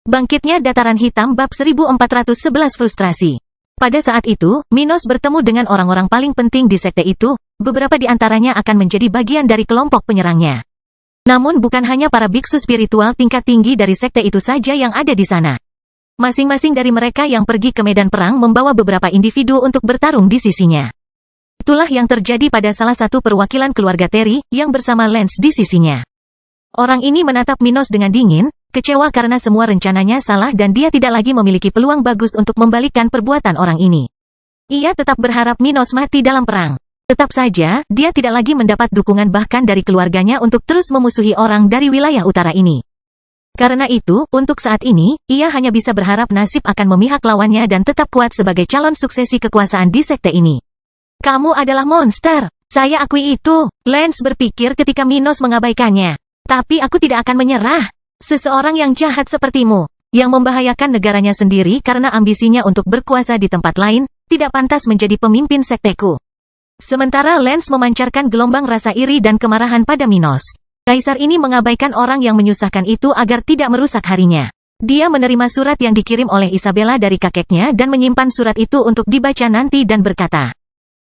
Bangkitnya Dataran Hitam bab 1411 frustrasi. Pada saat itu, Minos bertemu dengan orang-orang paling penting di sekte itu, beberapa di antaranya akan menjadi bagian dari kelompok penyerangnya. Namun bukan hanya para biksu spiritual tingkat tinggi dari sekte itu saja yang ada di sana. Masing-masing dari mereka yang pergi ke medan perang membawa beberapa individu untuk bertarung di sisinya. Itulah yang terjadi pada salah satu perwakilan keluarga Terry, yang bersama Lance di sisinya. Orang ini menatap Minos dengan dingin, kecewa karena semua rencananya salah dan dia tidak lagi memiliki peluang bagus untuk membalikkan perbuatan orang ini. Ia tetap berharap Minos mati dalam perang. Tetap saja, dia tidak lagi mendapat dukungan bahkan dari keluarganya untuk terus memusuhi orang dari wilayah utara ini. Karena itu, untuk saat ini, ia hanya bisa berharap nasib akan memihak lawannya dan tetap kuat sebagai calon suksesi kekuasaan di sekte ini. Kamu adalah monster. Saya akui itu, Lance berpikir ketika Minos mengabaikannya. Tapi aku tidak akan menyerah. Seseorang yang jahat sepertimu, yang membahayakan negaranya sendiri karena ambisinya untuk berkuasa di tempat lain, tidak pantas menjadi pemimpin sekteku. Sementara Lance memancarkan gelombang rasa iri dan kemarahan pada Minos. Kaisar ini mengabaikan orang yang menyusahkan itu agar tidak merusak harinya. Dia menerima surat yang dikirim oleh Isabella dari kakeknya dan menyimpan surat itu untuk dibaca nanti dan berkata,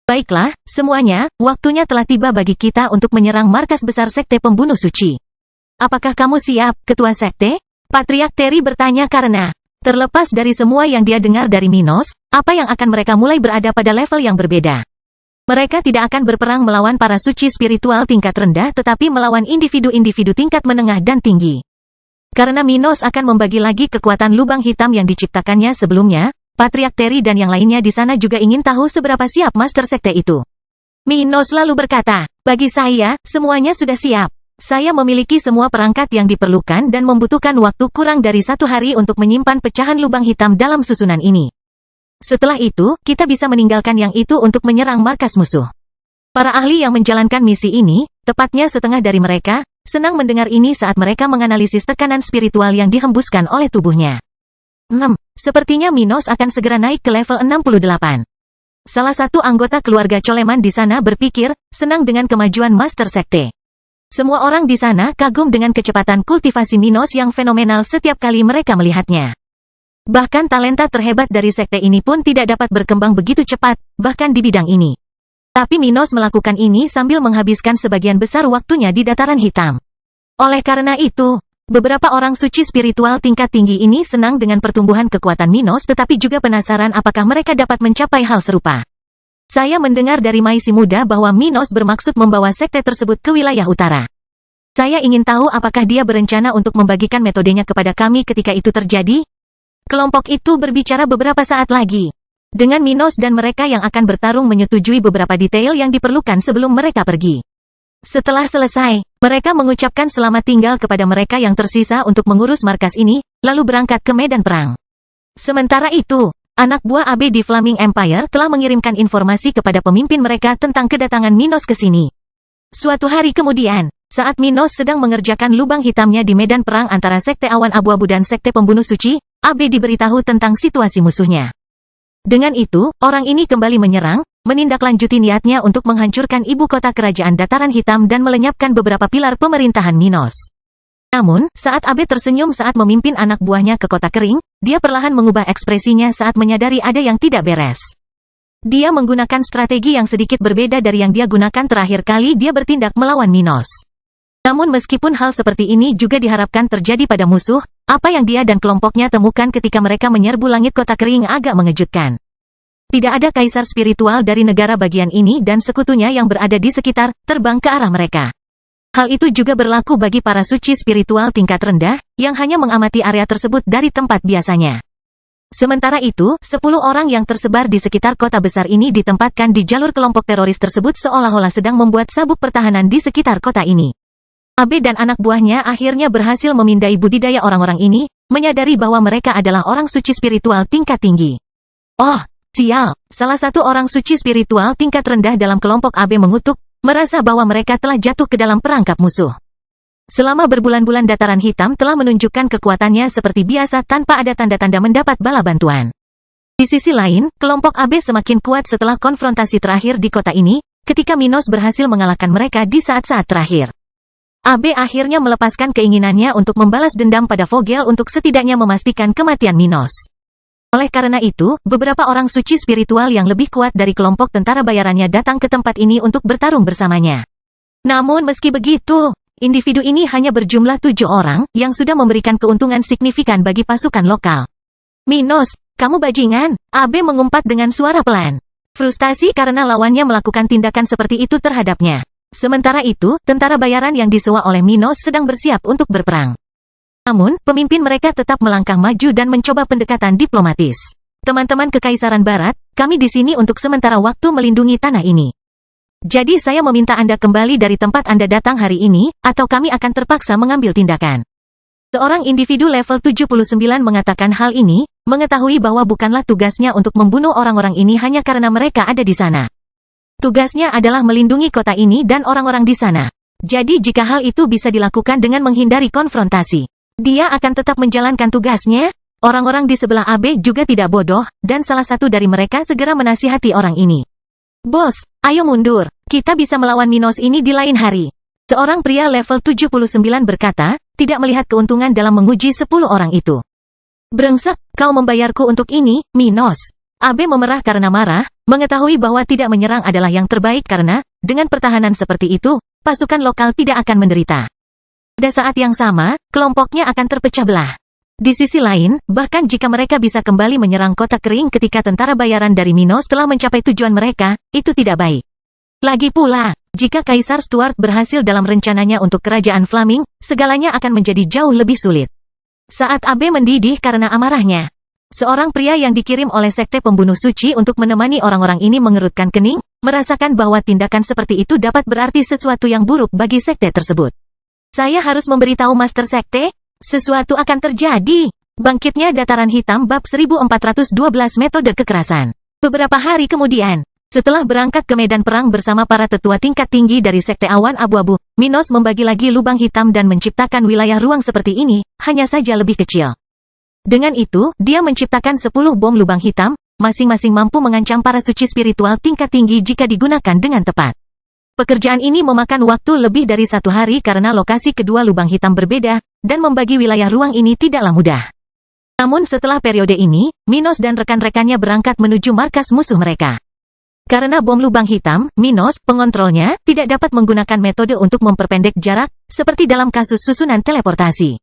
"Baiklah, semuanya, waktunya telah tiba bagi kita untuk menyerang markas besar sekte pembunuh suci. Apakah kamu siap, ketua sekte?" Patriark Terry bertanya karena, terlepas dari semua yang dia dengar dari Minos, apa yang akan mereka mulai berada pada level yang berbeda. Mereka tidak akan berperang melawan para suci spiritual tingkat rendah tetapi melawan individu-individu tingkat menengah dan tinggi. Karena Minos akan membagi lagi kekuatan lubang hitam yang diciptakannya sebelumnya, Patriark Terry dan yang lainnya di sana juga ingin tahu seberapa siap master sekte itu. Minos lalu berkata, "Bagi saya, semuanya sudah siap. Saya memiliki semua perangkat yang diperlukan dan membutuhkan waktu kurang dari 1 hari untuk menyimpan pecahan lubang hitam dalam susunan ini. Setelah itu, kita bisa meninggalkan yang itu untuk menyerang markas musuh." Para ahli yang menjalankan misi ini, tepatnya setengah dari mereka, senang mendengar ini saat mereka menganalisis tekanan spiritual yang dihembuskan oleh tubuhnya. Sepertinya Minos akan segera naik ke level 68. Salah satu anggota keluarga Coleman di sana berpikir, senang dengan kemajuan master sekte. Semua orang di sana kagum dengan kecepatan kultivasi Minos yang fenomenal setiap kali mereka melihatnya. Bahkan talenta terhebat dari sekte ini pun tidak dapat berkembang begitu cepat, bahkan di bidang ini. Tapi Minos melakukan ini sambil menghabiskan sebagian besar waktunya di Dataran Hitam. Oleh karena itu, beberapa orang suci spiritual tingkat tinggi ini senang dengan pertumbuhan kekuatan Minos tetapi juga penasaran apakah mereka dapat mencapai hal serupa. Saya mendengar dari Maisi muda bahwa Minos bermaksud membawa sekte tersebut ke wilayah utara. Saya ingin tahu apakah dia berencana untuk membagikan metodenya kepada kami ketika itu terjadi? Kelompok itu berbicara beberapa saat lagi. Dengan Minos dan mereka yang akan bertarung menyetujui beberapa detail yang diperlukan sebelum mereka pergi. Setelah selesai, mereka mengucapkan selamat tinggal kepada mereka yang tersisa untuk mengurus markas ini, lalu berangkat ke medan perang. Sementara itu, anak buah AB di Flaming Empire telah mengirimkan informasi kepada pemimpin mereka tentang kedatangan Minos ke sini. Suatu hari kemudian, saat Minos sedang mengerjakan lubang hitamnya di medan perang antara sekte awan abu-abu dan sekte pembunuh suci, AB diberitahu tentang situasi musuhnya. Dengan itu, orang ini kembali menyerang, menindaklanjuti niatnya untuk menghancurkan ibu kota kerajaan Dataran Hitam dan melenyapkan beberapa pilar pemerintahan Minos. Namun, saat AB tersenyum saat memimpin anak buahnya ke kota kering, dia perlahan mengubah ekspresinya saat menyadari ada yang tidak beres. Dia menggunakan strategi yang sedikit berbeda dari yang dia gunakan terakhir kali dia bertindak melawan Minos. Namun meskipun hal seperti ini juga diharapkan terjadi pada musuh, apa yang dia dan kelompoknya temukan ketika mereka menyerbu langit kota kering agak mengejutkan. Tidak ada kaisar spiritual dari negara bagian ini dan sekutunya yang berada di sekitar, terbang ke arah mereka. Hal itu juga berlaku bagi para suci spiritual tingkat rendah, yang hanya mengamati area tersebut dari tempat biasanya. Sementara itu, 10 orang yang tersebar di sekitar kota besar ini ditempatkan di jalur kelompok teroris tersebut seolah-olah sedang membuat sabuk pertahanan di sekitar kota ini. Abe dan anak buahnya akhirnya berhasil memindai budidaya orang-orang ini, menyadari bahwa mereka adalah orang suci spiritual tingkat tinggi. Oh, sial, salah satu orang suci spiritual tingkat rendah dalam kelompok Abe mengutuk, merasa bahwa mereka telah jatuh ke dalam perangkap musuh. Selama berbulan-bulan Dataran Hitam telah menunjukkan kekuatannya seperti biasa tanpa ada tanda-tanda mendapat bala bantuan. Di sisi lain, kelompok Abe semakin kuat setelah konfrontasi terakhir di kota ini, ketika Minos berhasil mengalahkan mereka di saat-saat terakhir. Abe akhirnya melepaskan keinginannya untuk membalas dendam pada Vogel untuk setidaknya memastikan kematian Minos. Oleh karena itu, beberapa orang suci spiritual yang lebih kuat dari kelompok tentara bayarannya datang ke tempat ini untuk bertarung bersamanya. Namun meski begitu, individu ini hanya berjumlah 7 orang, yang sudah memberikan keuntungan signifikan bagi pasukan lokal. Minos, kamu bajingan, Abe mengumpat dengan suara pelan. Frustasi karena lawannya melakukan tindakan seperti itu terhadapnya. Sementara itu, tentara bayaran yang disewa oleh Minos sedang bersiap untuk berperang. Namun, pemimpin mereka tetap melangkah maju dan mencoba pendekatan diplomatis. Teman-teman Kekaisaran Barat, kami di sini untuk sementara waktu melindungi tanah ini. Jadi saya meminta Anda kembali dari tempat Anda datang hari ini, atau kami akan terpaksa mengambil tindakan. Seorang individu level 79 mengatakan hal ini, mengetahui bahwa bukanlah tugasnya untuk membunuh orang-orang ini hanya karena mereka ada di sana. Tugasnya adalah melindungi kota ini dan orang-orang di sana. Jadi jika hal itu bisa dilakukan dengan menghindari konfrontasi, dia akan tetap menjalankan tugasnya. Orang-orang di sebelah Abe juga tidak bodoh, dan salah satu dari mereka segera menasihati orang ini. Bos, ayo mundur, kita bisa melawan Minos ini di lain hari. Seorang pria level 79 berkata, tidak melihat keuntungan dalam menguji 10 orang itu. Brengsek, kau membayarku untuk ini, Minos. Abe memerah karena marah, mengetahui bahwa tidak menyerang adalah yang terbaik karena, dengan pertahanan seperti itu, pasukan lokal tidak akan menderita. Pada saat yang sama, kelompoknya akan terpecah belah. Di sisi lain, bahkan jika mereka bisa kembali menyerang kota kering ketika tentara bayaran dari Minos telah mencapai tujuan mereka, itu tidak baik. Lagi pula, jika Kaisar Stuart berhasil dalam rencananya untuk kerajaan Flaming, segalanya akan menjadi jauh lebih sulit. Saat Abe mendidih karena amarahnya, seorang pria yang dikirim oleh sekte pembunuh suci untuk menemani orang-orang ini mengerutkan kening, merasakan bahwa tindakan seperti itu dapat berarti sesuatu yang buruk bagi sekte tersebut. Saya harus memberitahu Master Sekte, sesuatu akan terjadi. Bangkitnya Dataran Hitam bab 1412 metode kekerasan. Beberapa hari kemudian, setelah berangkat ke medan perang bersama para tetua tingkat tinggi dari Sekte Awan Abu-Abu, Minos membagi lagi lubang hitam dan menciptakan wilayah ruang seperti ini, hanya saja lebih kecil. Dengan itu, dia menciptakan 10 bom lubang hitam, masing-masing mampu mengancam para suci spiritual tingkat tinggi jika digunakan dengan tepat. Pekerjaan ini memakan waktu lebih dari 1 hari karena lokasi kedua lubang hitam berbeda, dan membagi wilayah ruang ini tidaklah mudah. Namun setelah periode ini, Minos dan rekan-rekannya berangkat menuju markas musuh mereka. Karena bom lubang hitam, Minos, pengontrolnya, tidak dapat menggunakan metode untuk memperpendek jarak, seperti dalam kasus susunan teleportasi.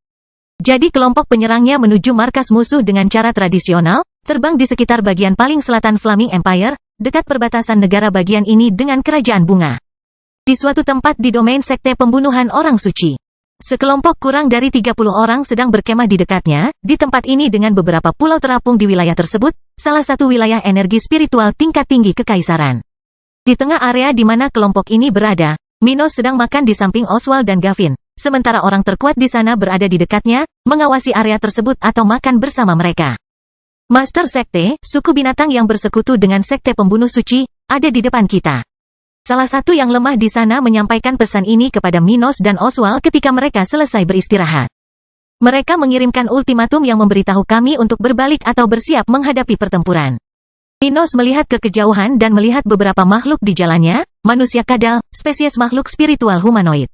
Jadi kelompok penyerangnya menuju markas musuh dengan cara tradisional, terbang di sekitar bagian paling selatan Flaming Empire, dekat perbatasan negara bagian ini dengan Kerajaan Bunga. Di suatu tempat di domain sekte pembunuhan orang suci. Sekelompok kurang dari 30 orang sedang berkemah di dekatnya, di tempat ini dengan beberapa pulau terapung di wilayah tersebut, salah satu wilayah energi spiritual tingkat tinggi kekaisaran. Di tengah area di mana kelompok ini berada, Minos sedang makan di samping Oswald dan Gavin, sementara orang terkuat di sana berada di dekatnya, mengawasi area tersebut atau makan bersama mereka. Master Sekte, suku binatang yang bersekutu dengan sekte pembunuh suci, ada di depan kita. Salah satu yang lemah di sana menyampaikan pesan ini kepada Minos dan Oswald ketika mereka selesai beristirahat. Mereka mengirimkan ultimatum yang memberitahu kami untuk berbalik atau bersiap menghadapi pertempuran. Minos melihat ke kejauhan dan melihat beberapa makhluk di jalannya, manusia kadal, spesies makhluk spiritual humanoid.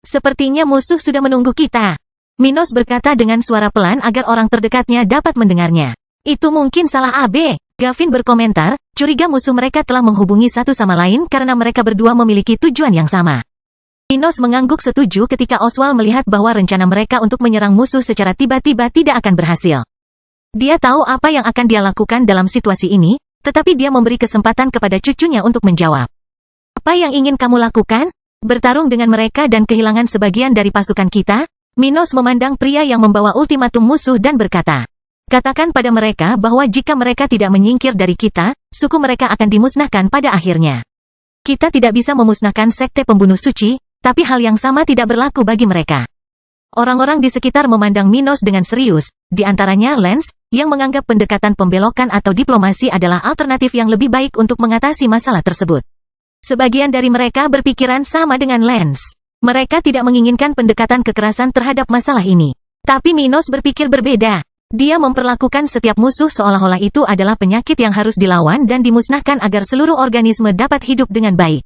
Sepertinya musuh sudah menunggu kita. Minos berkata dengan suara pelan agar orang terdekatnya dapat mendengarnya. Itu mungkin salah Abe. Gavin berkomentar, curiga musuh mereka telah menghubungi satu sama lain karena mereka berdua memiliki tujuan yang sama. Minos mengangguk setuju ketika Oswald melihat bahwa rencana mereka untuk menyerang musuh secara tiba-tiba tidak akan berhasil. Dia tahu apa yang akan dia lakukan dalam situasi ini, tetapi dia memberi kesempatan kepada cucunya untuk menjawab. Apa yang ingin kamu lakukan? Bertarung dengan mereka dan kehilangan sebagian dari pasukan kita? Minos memandang pria yang membawa ultimatum musuh dan berkata, katakan pada mereka bahwa jika mereka tidak menyingkir dari kita, suku mereka akan dimusnahkan pada akhirnya. Kita tidak bisa memusnahkan sekte pembunuh suci, tapi hal yang sama tidak berlaku bagi mereka. Orang-orang di sekitar memandang Minos dengan serius, di antaranya Lance, yang menganggap pendekatan pembelokan atau diplomasi adalah alternatif yang lebih baik untuk mengatasi masalah tersebut. Sebagian dari mereka berpikiran sama dengan Lance. Mereka tidak menginginkan pendekatan kekerasan terhadap masalah ini. Tapi Minos berpikir berbeda. Dia memperlakukan setiap musuh seolah-olah itu adalah penyakit yang harus dilawan dan dimusnahkan agar seluruh organisme dapat hidup dengan baik.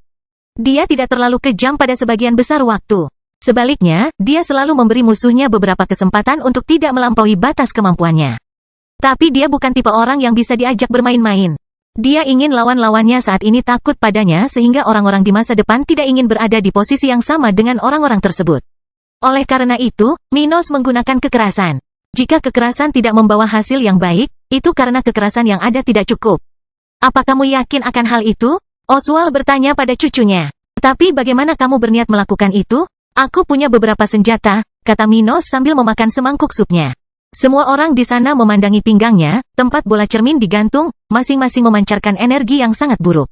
Dia tidak terlalu kejam pada sebagian besar waktu. Sebaliknya, dia selalu memberi musuhnya beberapa kesempatan untuk tidak melampaui batas kemampuannya. Tapi dia bukan tipe orang yang bisa diajak bermain-main. Dia ingin lawan-lawannya saat ini takut padanya sehingga orang-orang di masa depan tidak ingin berada di posisi yang sama dengan orang-orang tersebut. Oleh karena itu, Minos menggunakan kekerasan. Jika kekerasan tidak membawa hasil yang baik, itu karena kekerasan yang ada tidak cukup. Apa kamu yakin akan hal itu? Oswald bertanya pada cucunya. Tapi bagaimana kamu berniat melakukan itu? Aku punya beberapa senjata, kata Minos sambil memakan semangkuk supnya. Semua orang di sana memandangi pinggangnya, tempat bola cermin digantung, masing-masing memancarkan energi yang sangat buruk.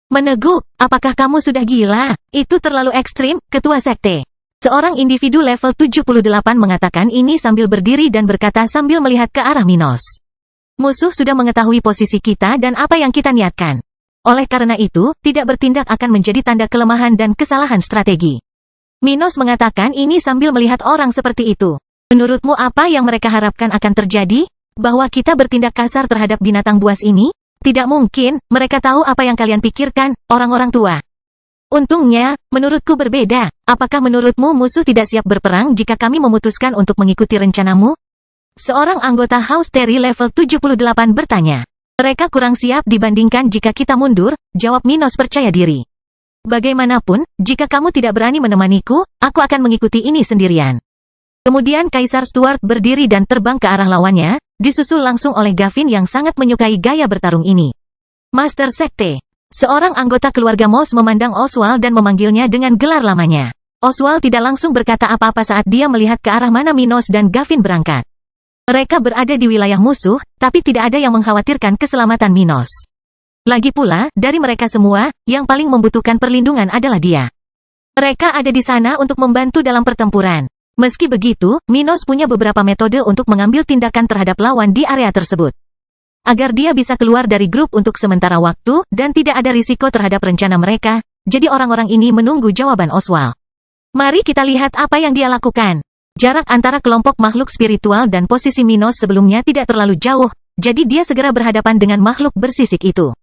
Meneguk, apakah kamu sudah gila? Itu terlalu ekstrim, ketua sekte. Seorang individu level 78 mengatakan ini sambil berdiri dan berkata sambil melihat ke arah Minos. Musuh sudah mengetahui posisi kita dan apa yang kita niatkan. Oleh karena itu, tidak bertindak akan menjadi tanda kelemahan dan kesalahan strategi. Minos mengatakan ini sambil melihat orang seperti itu. Menurutmu apa yang mereka harapkan akan terjadi? Bahwa kita bertindak kasar terhadap binatang buas ini? Tidak mungkin, mereka tahu apa yang kalian pikirkan, orang-orang tua. Untungnya, menurutku berbeda. Apakah menurutmu musuh tidak siap berperang jika kami memutuskan untuk mengikuti rencanamu? Seorang anggota House Terry level 78 bertanya. Mereka kurang siap dibandingkan jika kita mundur, jawab Minos percaya diri. Bagaimanapun, jika kamu tidak berani menemaniku, aku akan mengikuti ini sendirian. Kemudian Kaisar Stuart berdiri dan terbang ke arah lawannya, disusul langsung oleh Gavin yang sangat menyukai gaya bertarung ini. Master Sekte. Seorang anggota keluarga Moss memandang Oswald dan memanggilnya dengan gelar lamanya. Oswald tidak langsung berkata apa-apa saat dia melihat ke arah mana Minos dan Gavin berangkat. Mereka berada di wilayah musuh, tapi tidak ada yang mengkhawatirkan keselamatan Minos. Lagi pula, dari mereka semua, yang paling membutuhkan perlindungan adalah dia. Mereka ada di sana untuk membantu dalam pertempuran. Meski begitu, Minos punya beberapa metode untuk mengambil tindakan terhadap lawan di area tersebut. Agar dia bisa keluar dari grup untuk sementara waktu, dan tidak ada risiko terhadap rencana mereka, jadi orang-orang ini menunggu jawaban Oswald. Mari kita lihat apa yang dia lakukan. Jarak antara kelompok makhluk spiritual dan posisi Minos sebelumnya tidak terlalu jauh, jadi dia segera berhadapan dengan makhluk bersisik itu.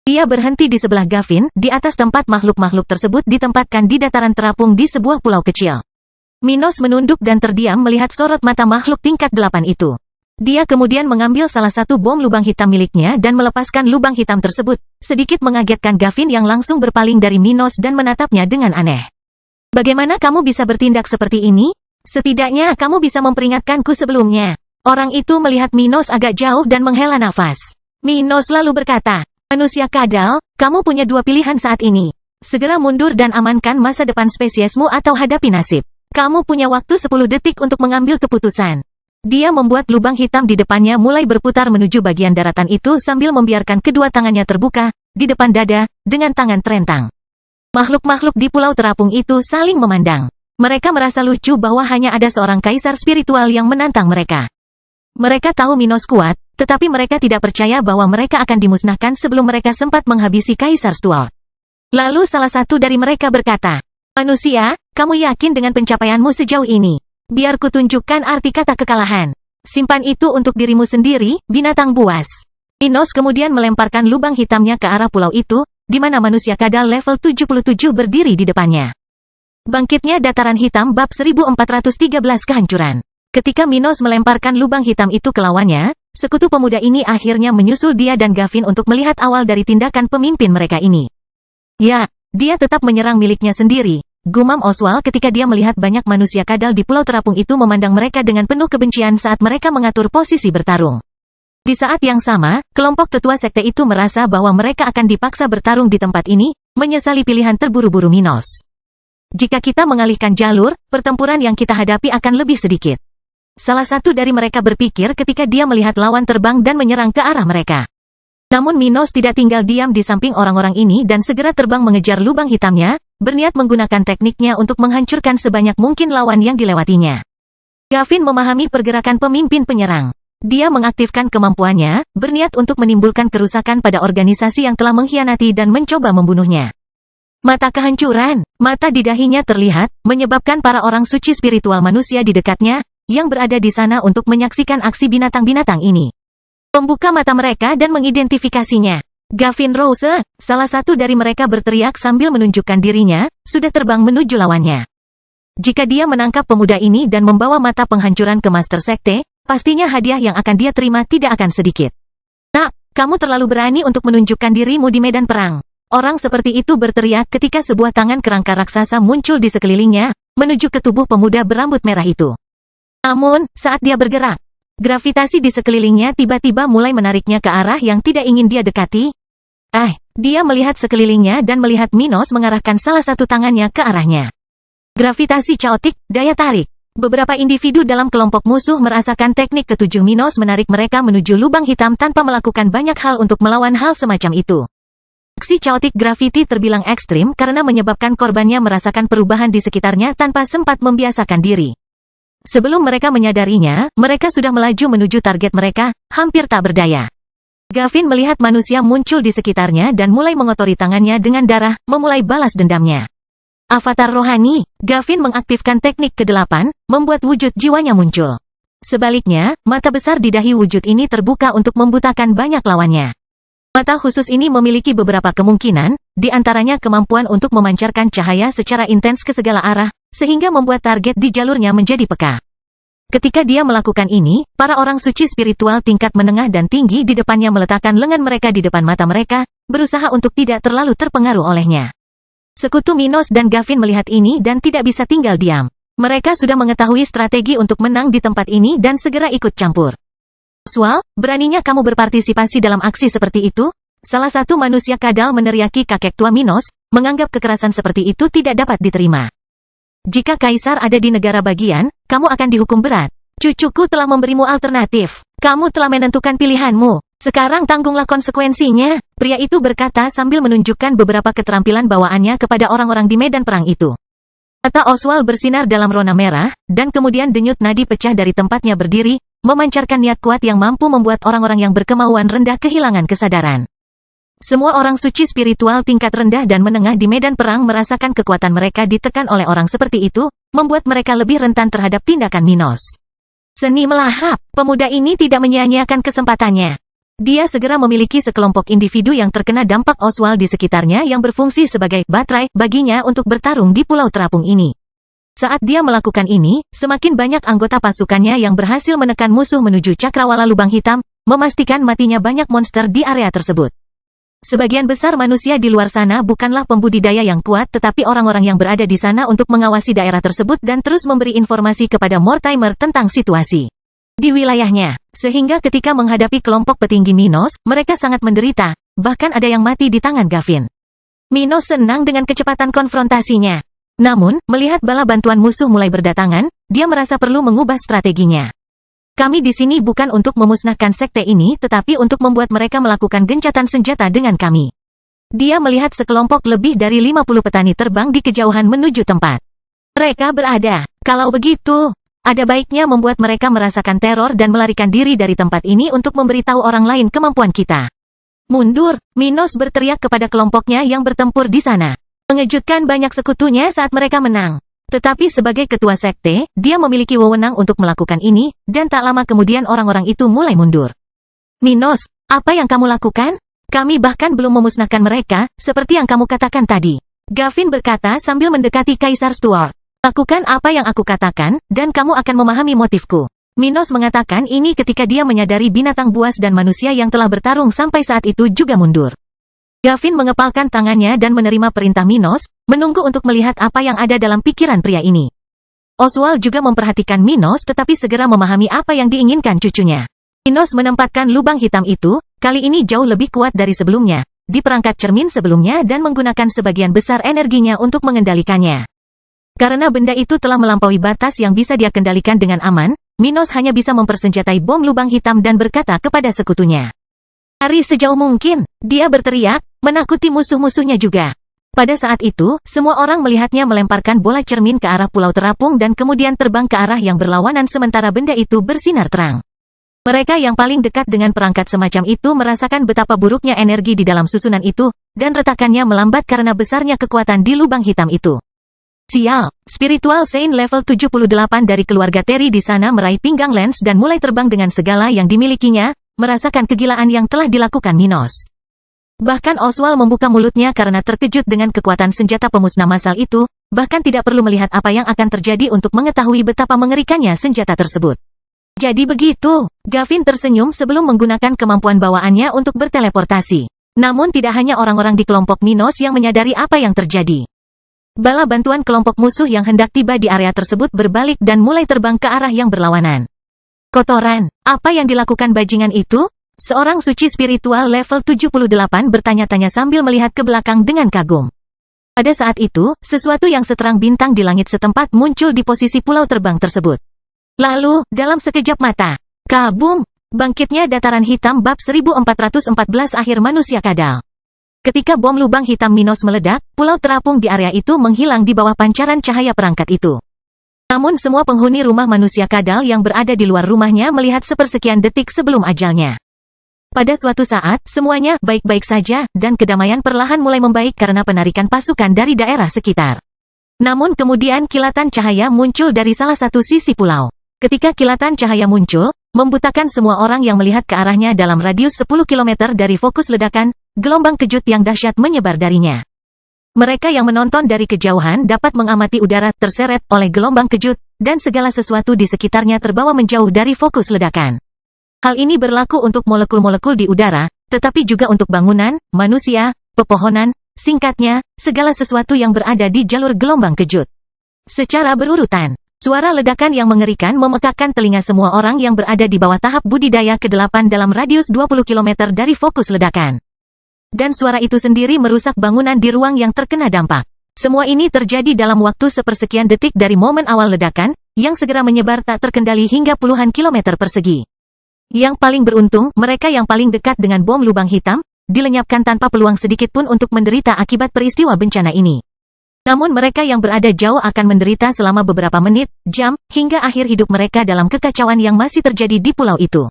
Dia berhenti di sebelah Gavin, di atas tempat makhluk-makhluk tersebut ditempatkan di dataran terapung di sebuah pulau kecil. Minos menunduk dan terdiam melihat sorot mata makhluk tingkat 8 itu. Dia kemudian mengambil salah satu bom lubang hitam miliknya dan melepaskan lubang hitam tersebut, sedikit mengagetkan Gavin yang langsung berpaling dari Minos dan menatapnya dengan aneh. Bagaimana kamu bisa bertindak seperti ini? Setidaknya kamu bisa memperingatkanku sebelumnya. Orang itu melihat Minos agak jauh dan menghela nafas. Minos lalu berkata, manusia kadal, kamu punya dua pilihan saat ini. Segera mundur dan amankan masa depan spesiesmu atau hadapi nasib. Kamu punya waktu 10 detik untuk mengambil keputusan. Dia membuat lubang hitam di depannya mulai berputar menuju bagian daratan itu sambil membiarkan kedua tangannya terbuka, di depan dada, dengan tangan terentang. Makhluk-makhluk di pulau terapung itu saling memandang. Mereka merasa lucu bahwa hanya ada seorang kaisar spiritual yang menantang mereka. Mereka tahu Minos kuat, tetapi mereka tidak percaya bahwa mereka akan dimusnahkan sebelum mereka sempat menghabisi Kaisar Stuart. Lalu salah satu dari mereka berkata, manusia, kamu yakin dengan pencapaianmu sejauh ini? Biar kutunjukkan arti kata kekalahan. Simpan itu untuk dirimu sendiri, binatang buas. Minos kemudian melemparkan lubang hitamnya ke arah pulau itu, di mana manusia kadal level 77 berdiri di depannya. Bangkitnya dataran hitam bab 1413 kehancuran. Ketika Minos melemparkan lubang hitam itu ke lawannya, sekutu pemuda ini akhirnya menyusul dia dan Gavin untuk melihat awal dari tindakan pemimpin mereka ini. Ya, dia tetap menyerang miliknya sendiri, gumam Oswald ketika dia melihat banyak manusia kadal di pulau terapung itu memandang mereka dengan penuh kebencian saat mereka mengatur posisi bertarung. Di saat yang sama, kelompok tetua sekte itu merasa bahwa mereka akan dipaksa bertarung di tempat ini, menyesali pilihan terburu-buru Minos. Jika kita mengalihkan jalur, pertempuran yang kita hadapi akan lebih sedikit. Salah satu dari mereka berpikir ketika dia melihat lawan terbang dan menyerang ke arah mereka. Namun Minos tidak tinggal diam di samping orang-orang ini dan segera terbang mengejar lubang hitamnya, berniat menggunakan tekniknya untuk menghancurkan sebanyak mungkin lawan yang dilewatinya. Gavin memahami pergerakan pemimpin penyerang. Dia mengaktifkan kemampuannya, berniat untuk menimbulkan kerusakan pada organisasi yang telah mengkhianati dan mencoba membunuhnya. Mata kehancuran, mata di dahinya terlihat, menyebabkan para orang suci spiritual manusia di dekatnya, yang berada di sana untuk menyaksikan aksi binatang-binatang ini. Membuka mata mereka dan mengidentifikasinya. Gavin Rose, salah satu dari mereka berteriak sambil menunjukkan dirinya, sudah terbang menuju lawannya. Jika dia menangkap pemuda ini dan membawa mata penghancuran ke Master Sekte, pastinya hadiah yang akan dia terima tidak akan sedikit. Nak, kamu terlalu berani untuk menunjukkan dirimu di medan perang. Orang seperti itu berteriak ketika sebuah tangan kerangka raksasa muncul di sekelilingnya, menuju ke tubuh pemuda berambut merah itu. Namun, saat dia bergerak, gravitasi di sekelilingnya tiba-tiba mulai menariknya ke arah yang tidak ingin dia dekati. Dia melihat sekelilingnya dan melihat Minos mengarahkan salah satu tangannya ke arahnya. Gravitasi caotik, daya tarik. Beberapa individu dalam kelompok musuh merasakan teknik ketujuh Minos menarik mereka menuju lubang hitam tanpa melakukan banyak hal untuk melawan hal semacam itu. Aksi chaotic gravity terbilang ekstrim karena menyebabkan korbannya merasakan perubahan di sekitarnya tanpa sempat membiasakan diri. Sebelum mereka menyadarinya, mereka sudah melaju menuju target mereka, hampir tak berdaya. Gavin melihat manusia muncul di sekitarnya dan mulai mengotori tangannya dengan darah, memulai balas dendamnya. Avatar rohani, Gavin mengaktifkan teknik ke-8, membuat wujud jiwanya muncul. Sebaliknya, mata besar di dahi wujud ini terbuka untuk membutakan banyak lawannya. Mata khusus ini memiliki beberapa kemungkinan, di antaranya kemampuan untuk memancarkan cahaya secara intens ke segala arah, sehingga membuat target di jalurnya menjadi peka. Ketika dia melakukan ini, para orang suci spiritual tingkat menengah dan tinggi di depannya meletakkan lengan mereka di depan mata mereka, berusaha untuk tidak terlalu terpengaruh olehnya. Sekutu Minos dan Gavin melihat ini dan tidak bisa tinggal diam. Mereka sudah mengetahui strategi untuk menang di tempat ini dan segera ikut campur. Oswald, beraninya kamu berpartisipasi dalam aksi seperti itu? Salah satu manusia kadal meneriaki kakek tua Minos, menganggap kekerasan seperti itu tidak dapat diterima. Jika Kaisar ada di negara bagian, kamu akan dihukum berat. Cucuku telah memberimu alternatif. Kamu telah menentukan pilihanmu. Sekarang tanggunglah konsekuensinya. Pria itu berkata sambil menunjukkan beberapa keterampilan bawaannya kepada orang-orang di medan perang itu. Mata Oswald bersinar dalam rona merah, dan kemudian denyut nadi pecah dari tempatnya berdiri, memancarkan niat kuat yang mampu membuat orang-orang yang berkemauan rendah kehilangan kesadaran. Semua orang suci spiritual tingkat rendah dan menengah di medan perang merasakan kekuatan mereka ditekan oleh orang seperti itu, membuat mereka lebih rentan terhadap tindakan Minos. Seni melahap, pemuda ini tidak menyia-nyiakan kesempatannya. Dia segera memiliki sekelompok individu yang terkena dampak Oswald di sekitarnya yang berfungsi sebagai baterai baginya untuk bertarung di pulau terapung ini. Saat dia melakukan ini, semakin banyak anggota pasukannya yang berhasil menekan musuh menuju cakrawala lubang hitam, memastikan matinya banyak monster di area tersebut. Sebagian besar manusia di luar sana bukanlah pembudidaya yang kuat tetapi orang-orang yang berada di sana untuk mengawasi daerah tersebut dan terus memberi informasi kepada Mortimer tentang situasi di wilayahnya. Sehingga ketika menghadapi kelompok petinggi Minos, mereka sangat menderita, bahkan ada yang mati di tangan Gavin. Minos senang dengan kecepatan konfrontasinya. Namun, melihat bala bantuan musuh mulai berdatangan, dia merasa perlu mengubah strateginya. Kami di sini bukan untuk memusnahkan sekte ini tetapi untuk membuat mereka melakukan gencatan senjata dengan kami. Dia melihat sekelompok lebih dari 50 petani terbang di kejauhan menuju tempat mereka berada. Kalau begitu, ada baiknya membuat mereka merasakan teror dan melarikan diri dari tempat ini untuk memberitahu orang lain kemampuan kita. Mundur, Minos berteriak kepada kelompoknya yang bertempur di sana. Mengejutkan banyak sekutunya saat mereka menang. Tetapi sebagai ketua sekte, dia memiliki wewenang untuk melakukan ini, dan tak lama kemudian orang-orang itu mulai mundur. Minos, apa yang kamu lakukan? Kami bahkan belum memusnahkan mereka, seperti yang kamu katakan tadi. Gavin berkata sambil mendekati Kaisar Stuart. Lakukan apa yang aku katakan, dan kamu akan memahami motifku. Minos mengatakan ini ketika dia menyadari binatang buas dan manusia yang telah bertarung sampai saat itu juga mundur. Gavin mengepalkan tangannya dan menerima perintah Minos, menunggu untuk melihat apa yang ada dalam pikiran pria ini. Oswald juga memperhatikan Minos tetapi segera memahami apa yang diinginkan cucunya. Minos menempatkan lubang hitam itu, kali ini jauh lebih kuat dari sebelumnya, di perangkat cermin sebelumnya dan menggunakan sebagian besar energinya untuk mengendalikannya. Karena benda itu telah melampaui batas yang bisa dia kendalikan dengan aman, Minos hanya bisa mempersenjatai bom lubang hitam dan berkata kepada sekutunya. Lari sejauh mungkin, dia berteriak, menakuti musuh-musuhnya juga. Pada saat itu, semua orang melihatnya melemparkan bola cermin ke arah pulau terapung dan kemudian terbang ke arah yang berlawanan sementara benda itu bersinar terang. Mereka yang paling dekat dengan perangkat semacam itu merasakan betapa buruknya energi di dalam susunan itu, dan retakannya melambat karena besarnya kekuatan di lubang hitam itu. Sial, Spiritual Saint level 78 dari keluarga Terry di sana meraih pinggang Lance dan mulai terbang dengan segala yang dimilikinya, merasakan kegilaan yang telah dilakukan Minos. Bahkan Oswald membuka mulutnya karena terkejut dengan kekuatan senjata pemusnah massal itu, bahkan tidak perlu melihat apa yang akan terjadi untuk mengetahui betapa mengerikannya senjata tersebut. Jadi begitu, Gavin tersenyum sebelum menggunakan kemampuan bawaannya untuk berteleportasi. Namun tidak hanya orang-orang di kelompok Minos yang menyadari apa yang terjadi. Bala bantuan kelompok musuh yang hendak tiba di area tersebut berbalik dan mulai terbang ke arah yang berlawanan. Kotoran, apa yang dilakukan bajingan itu? Seorang suci spiritual level 78 bertanya-tanya sambil melihat ke belakang dengan kagum. Pada saat itu, sesuatu yang seterang bintang di langit setempat muncul di posisi pulau terbang tersebut. Lalu, dalam sekejap mata, kabum, bangkitnya dataran hitam bab 1414 akhir manusia kadal. Ketika bom lubang hitam Minos meledak, pulau terapung di area itu menghilang di bawah pancaran cahaya perangkat itu. Namun semua penghuni rumah manusia kadal yang berada di luar rumahnya melihat sepersekian detik sebelum ajalnya. Pada suatu saat, semuanya baik-baik saja, dan kedamaian perlahan mulai membaik karena penarikan pasukan dari daerah sekitar. Namun kemudian kilatan cahaya muncul dari salah satu sisi pulau. Ketika kilatan cahaya muncul, membutakan semua orang yang melihat ke arahnya dalam radius 10 km dari fokus ledakan, gelombang kejut yang dahsyat menyebar darinya. Mereka yang menonton dari kejauhan dapat mengamati udara terseret oleh gelombang kejut, dan segala sesuatu di sekitarnya terbawa menjauh dari fokus ledakan. Hal ini berlaku untuk molekul-molekul di udara, tetapi juga untuk bangunan, manusia, pepohonan, singkatnya, segala sesuatu yang berada di jalur gelombang kejut. Secara berurutan, suara ledakan yang mengerikan memekakkan telinga semua orang yang berada di bawah tahap budidaya ke-8 dalam radius 20 km dari fokus ledakan. Dan suara itu sendiri merusak bangunan di ruang yang terkena dampak. Semua ini terjadi dalam waktu sepersekian detik dari momen awal ledakan, yang segera menyebar tak terkendali hingga puluhan kilometer persegi. Yang paling beruntung, mereka yang paling dekat dengan bom lubang hitam, dilenyapkan tanpa peluang sedikit pun untuk menderita akibat peristiwa bencana ini. Namun mereka yang berada jauh akan menderita selama beberapa menit, jam, hingga akhir hidup mereka dalam kekacauan yang masih terjadi di pulau itu.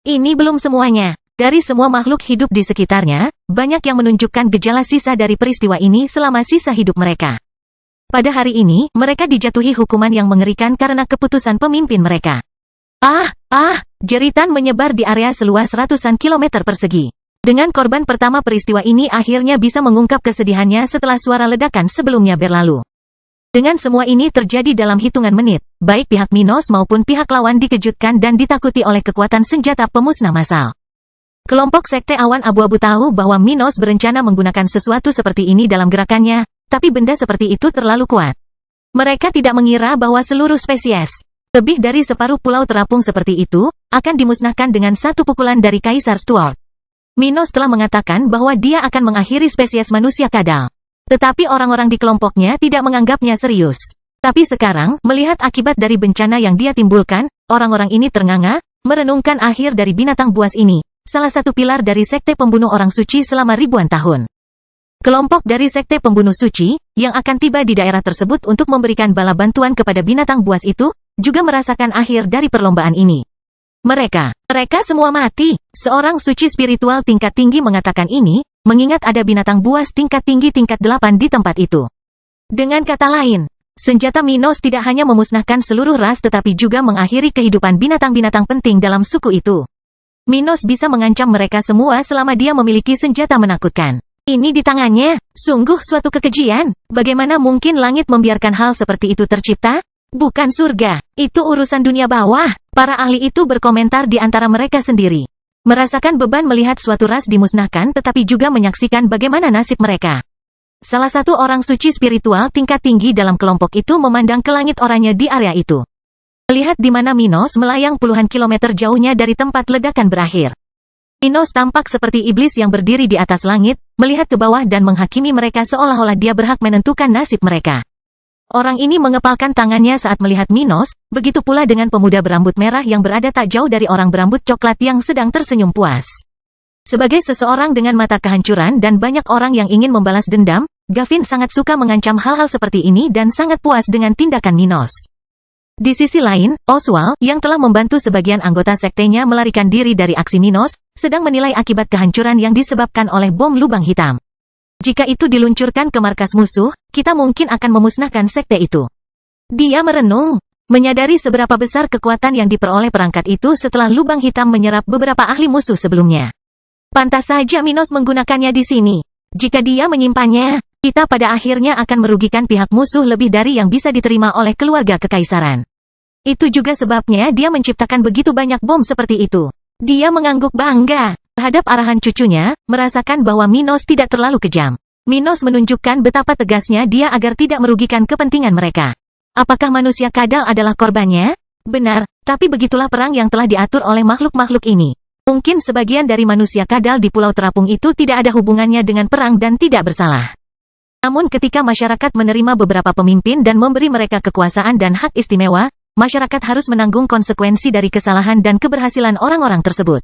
Ini belum semuanya. Dari semua makhluk hidup di sekitarnya, banyak yang menunjukkan gejala sisa dari peristiwa ini selama sisa hidup mereka. Pada hari ini, mereka dijatuhi hukuman yang mengerikan karena keputusan pemimpin mereka. Jeritan menyebar di area seluas ratusan kilometer persegi. Dengan korban pertama peristiwa ini akhirnya bisa mengungkap kesedihannya setelah suara ledakan sebelumnya berlalu. Dengan semua ini terjadi dalam hitungan menit, baik pihak Minos maupun pihak lawan dikejutkan dan ditakuti oleh kekuatan senjata pemusnah massal. Kelompok Sekte Awan Abu-Abu tahu bahwa Minos berencana menggunakan sesuatu seperti ini dalam gerakannya, tapi benda seperti itu terlalu kuat. Mereka tidak mengira bahwa seluruh spesies, lebih dari separuh pulau terapung seperti itu, akan dimusnahkan dengan satu pukulan dari Kaisar Stuart. Minos telah mengatakan bahwa dia akan mengakhiri spesies manusia kadal. Tetapi orang-orang di kelompoknya tidak menganggapnya serius. Tapi sekarang, melihat akibat dari bencana yang dia timbulkan, orang-orang ini ternganga, merenungkan akhir dari binatang buas ini, salah satu pilar dari sekte pembunuh orang suci selama ribuan tahun. Kelompok dari sekte pembunuh suci, yang akan tiba di daerah tersebut untuk memberikan bala bantuan kepada binatang buas itu, juga merasakan akhir dari perlombaan ini. Mereka semua mati. Seorang suci spiritual tingkat tinggi mengatakan ini, mengingat ada binatang buas tingkat tinggi tingkat 8 di tempat itu. Dengan kata lain, senjata Minos tidak hanya memusnahkan seluruh ras tetapi juga mengakhiri kehidupan binatang-binatang penting dalam suku itu. Minos bisa mengancam mereka semua selama dia memiliki senjata menakutkan. Ini di tangannya, sungguh suatu kekejian. Bagaimana mungkin langit membiarkan hal seperti itu tercipta? Bukan surga, itu urusan dunia bawah. Para ahli itu berkomentar di antara mereka sendiri. Merasakan beban melihat suatu ras dimusnahkan tetapi juga menyaksikan bagaimana nasib mereka. Salah satu orang suci spiritual tingkat tinggi dalam kelompok itu memandang ke langit oranye di area itu. Melihat di mana Minos melayang puluhan kilometer jauhnya dari tempat ledakan berakhir. Minos tampak seperti iblis yang berdiri di atas langit, melihat ke bawah dan menghakimi mereka seolah-olah dia berhak menentukan nasib mereka. Orang ini mengepalkan tangannya saat melihat Minos, begitu pula dengan pemuda berambut merah yang berada tak jauh dari orang berambut coklat yang sedang tersenyum puas. Sebagai seseorang dengan mata kehancuran dan banyak orang yang ingin membalas dendam, Gavin sangat suka mengancam hal-hal seperti ini dan sangat puas dengan tindakan Minos. Di sisi lain, Oswald, yang telah membantu sebagian anggota sektenya melarikan diri dari aksi Minos, sedang menilai akibat kehancuran yang disebabkan oleh bom lubang hitam. Jika itu diluncurkan ke markas musuh, kita mungkin akan memusnahkan sekte itu. Dia merenung, menyadari seberapa besar kekuatan yang diperoleh perangkat itu setelah lubang hitam menyerap beberapa ahli musuh sebelumnya. Pantas saja Minos menggunakannya di sini. Jika dia menyimpannya, Kita pada akhirnya akan merugikan pihak musuh lebih dari yang bisa diterima oleh keluarga kekaisaran. Itu juga sebabnya dia menciptakan begitu banyak bom seperti itu. Dia mengangguk bangga terhadap arahan cucunya, merasakan bahwa Minos tidak terlalu kejam. Minos menunjukkan betapa tegasnya dia agar tidak merugikan kepentingan mereka. Apakah manusia kadal adalah korbannya? Benar, tapi begitulah perang yang telah diatur oleh makhluk-makhluk ini. Mungkin sebagian dari manusia kadal di Pulau Terapung itu tidak ada hubungannya dengan perang dan tidak bersalah. Namun ketika masyarakat menerima beberapa pemimpin dan memberi mereka kekuasaan dan hak istimewa, masyarakat harus menanggung konsekuensi dari kesalahan dan keberhasilan orang-orang tersebut.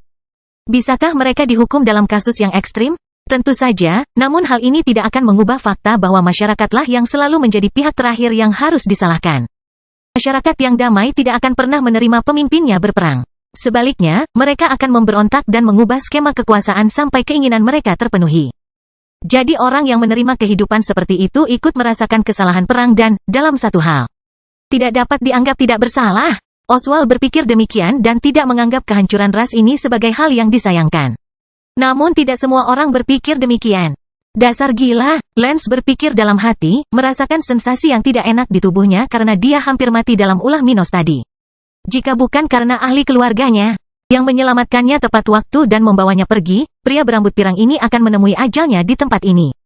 Bisakah mereka dihukum dalam kasus yang ekstrim? Tentu saja, namun hal ini tidak akan mengubah fakta bahwa masyarakatlah yang selalu menjadi pihak terakhir yang harus disalahkan. Masyarakat yang damai tidak akan pernah menerima pemimpinnya berperang. Sebaliknya, mereka akan memberontak dan mengubah skema kekuasaan sampai keinginan mereka terpenuhi. Jadi orang yang menerima kehidupan seperti itu ikut merasakan kesalahan perang dan, dalam satu hal, tidak dapat dianggap tidak bersalah. Oswald berpikir demikian dan tidak menganggap kehancuran ras ini sebagai hal yang disayangkan. Namun tidak semua orang berpikir demikian. Dasar gila, Lance berpikir dalam hati, merasakan sensasi yang tidak enak di tubuhnya karena dia hampir mati dalam ulah Minos tadi. Jika bukan karena ahli keluarganya yang menyelamatkannya tepat waktu dan membawanya pergi, pria berambut pirang ini akan menemui ajalnya di tempat ini.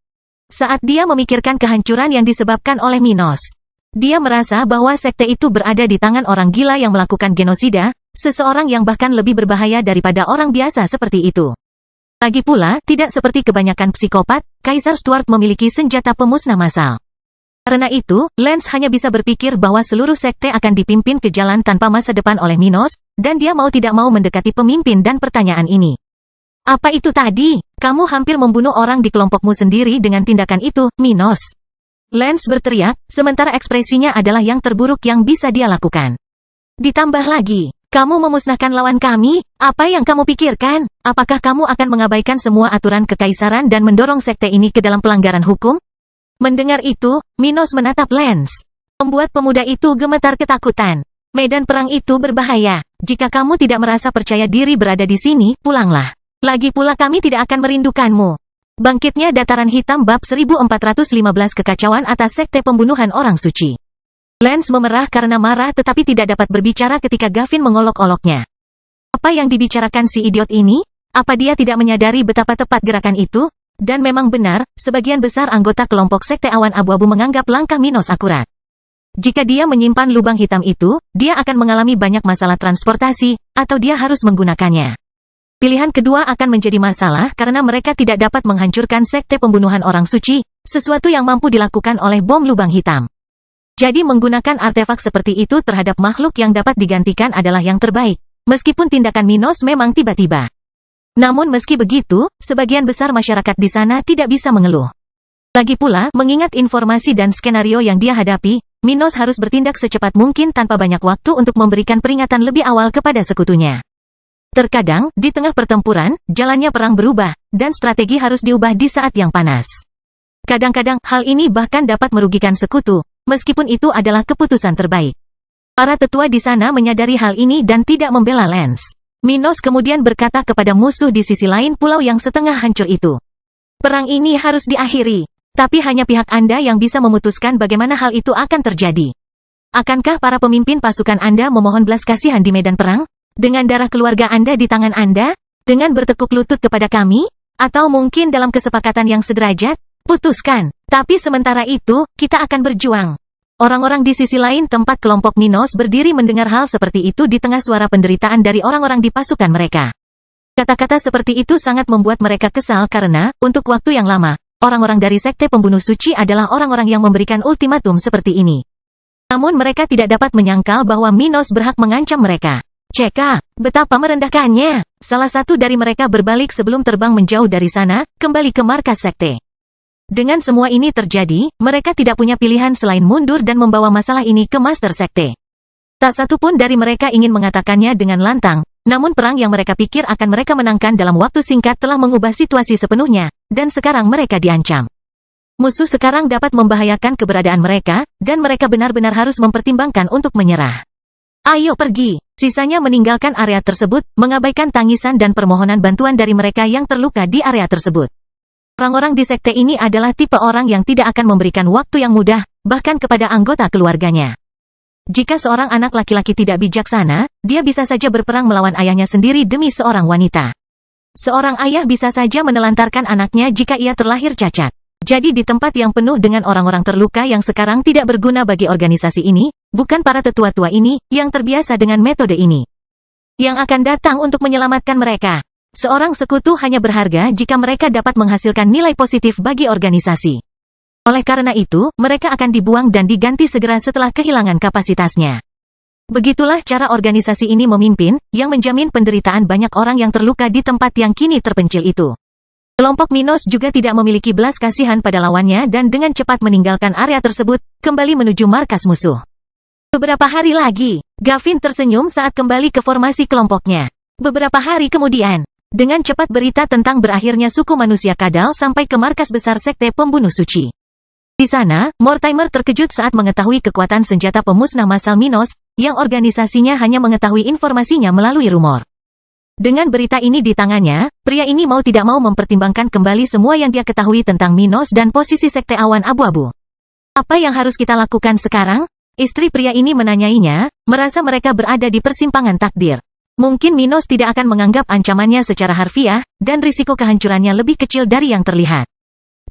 Saat dia memikirkan kehancuran yang disebabkan oleh Minos, dia merasa bahwa sekte itu berada di tangan orang gila yang melakukan genosida, seseorang yang bahkan lebih berbahaya daripada orang biasa seperti itu. Lagi pula, tidak seperti kebanyakan psikopat, Kaisar Stuart memiliki senjata pemusnah massal. Karena itu, Lance hanya bisa berpikir bahwa seluruh sekte akan dipimpin ke jalan tanpa masa depan oleh Minos, dan dia mau tidak mau mendekati pemimpin dan pertanyaan ini. Apa itu tadi? Kamu hampir membunuh orang di kelompokmu sendiri dengan tindakan itu, Minos. Lance berteriak, sementara ekspresinya adalah yang terburuk yang bisa dia lakukan. Ditambah lagi, kamu memusnahkan lawan kami? Apa yang kamu pikirkan? Apakah kamu akan mengabaikan semua aturan kekaisaran dan mendorong sekte ini ke dalam pelanggaran hukum? Mendengar itu, Minos menatap Lance. Membuat pemuda itu gemetar ketakutan. Medan perang itu berbahaya. Jika kamu tidak merasa percaya diri berada di sini, pulanglah. Lagi pula kami tidak akan merindukanmu. Bangkitnya Dataran Hitam bab 1415 kekacauan atas sekte pembunuhan orang suci. Lance memerah karena marah tetapi tidak dapat berbicara ketika Gavin mengolok-oloknya. Apa yang dibicarakan si idiot ini? Apa dia tidak menyadari betapa tepat gerakan itu? Dan memang benar, sebagian besar anggota kelompok sekte awan abu-abu menganggap langkah Minos akurat. Jika dia menyimpan lubang hitam itu, dia akan mengalami banyak masalah transportasi, atau dia harus menggunakannya. Pilihan kedua akan menjadi masalah karena mereka tidak dapat menghancurkan sekte pembunuhan orang suci, sesuatu yang mampu dilakukan oleh bom lubang hitam. Jadi menggunakan artefak seperti itu terhadap makhluk yang dapat digantikan adalah yang terbaik, meskipun tindakan Minos memang tiba-tiba. Namun meski begitu, sebagian besar masyarakat di sana tidak bisa mengeluh. Lagi pula, mengingat informasi dan skenario yang dia hadapi, Minos harus bertindak secepat mungkin tanpa banyak waktu untuk memberikan peringatan lebih awal kepada sekutunya. Terkadang, di tengah pertempuran, jalannya perang berubah, dan strategi harus diubah di saat yang panas. Kadang-kadang, hal ini bahkan dapat merugikan sekutu, meskipun itu adalah keputusan terbaik. Para tetua di sana menyadari hal ini dan tidak membela Lance. Minos kemudian berkata kepada musuh di sisi lain pulau yang setengah hancur itu. Perang ini harus diakhiri. Tapi hanya pihak Anda yang bisa memutuskan bagaimana hal itu akan terjadi. Akankah para pemimpin pasukan Anda memohon belas kasihan di medan perang? Dengan darah keluarga Anda di tangan Anda? Dengan bertekuk lutut kepada kami? Atau mungkin dalam kesepakatan yang sederajat? Putuskan. Tapi sementara itu, kita akan berjuang. Orang-orang di sisi lain tempat kelompok Minos berdiri mendengar hal seperti itu di tengah suara penderitaan dari orang-orang di pasukan mereka. Kata-kata seperti itu sangat membuat mereka kesal karena, untuk waktu yang lama, orang-orang dari sekte pembunuh suci adalah orang-orang yang memberikan ultimatum seperti ini. Namun mereka tidak dapat menyangkal bahwa Minos berhak mengancam mereka. Ceka, betapa merendahkannya. Salah satu dari mereka berbalik sebelum terbang menjauh dari sana, kembali ke markas sekte. Dengan semua ini terjadi, mereka tidak punya pilihan selain mundur dan membawa masalah ini ke master sekte. Tak satu pun dari mereka ingin mengatakannya dengan lantang, namun perang yang mereka pikir akan mereka menangkan dalam waktu singkat telah mengubah situasi sepenuhnya, dan sekarang mereka diancam. Musuh sekarang dapat membahayakan keberadaan mereka, dan mereka benar-benar harus mempertimbangkan untuk menyerah. Ayo pergi. Sisanya meninggalkan area tersebut, mengabaikan tangisan dan permohonan bantuan dari mereka yang terluka di area tersebut. Orang-orang di sekte ini adalah tipe orang yang tidak akan memberikan waktu yang mudah, bahkan kepada anggota keluarganya. Jika seorang anak laki-laki tidak bijaksana, dia bisa saja berperang melawan ayahnya sendiri demi seorang wanita. Seorang ayah bisa saja menelantarkan anaknya jika ia terlahir cacat. Jadi di tempat yang penuh dengan orang-orang terluka yang sekarang tidak berguna bagi organisasi ini, bukan para tetua-tua ini yang terbiasa dengan metode ini yang akan datang untuk menyelamatkan mereka. Seorang sekutu hanya berharga jika mereka dapat menghasilkan nilai positif bagi organisasi. Oleh karena itu, mereka akan dibuang dan diganti segera setelah kehilangan kapasitasnya. Begitulah cara organisasi ini memimpin, yang menjamin penderitaan banyak orang yang terluka di tempat yang kini terpencil itu. Kelompok Minos juga tidak memiliki belas kasihan pada lawannya dan dengan cepat meninggalkan area tersebut, kembali menuju markas musuh. Beberapa hari lagi, Gavin tersenyum saat kembali ke formasi kelompoknya. Beberapa hari kemudian, dengan cepat berita tentang berakhirnya suku manusia kadal sampai ke markas besar sekte pembunuh suci. Di sana, Mortimer terkejut saat mengetahui kekuatan senjata pemusnah massal Minos, yang organisasinya hanya mengetahui informasinya melalui rumor. Dengan berita ini di tangannya, pria ini mau tidak mau mempertimbangkan kembali semua yang dia ketahui tentang Minos dan posisi sekte awan abu-abu. Apa yang harus kita lakukan sekarang? Istri pria ini menanyainya, merasa mereka berada di persimpangan takdir. Mungkin Minos tidak akan menganggap ancamannya secara harfiah, dan risiko kehancurannya lebih kecil dari yang terlihat.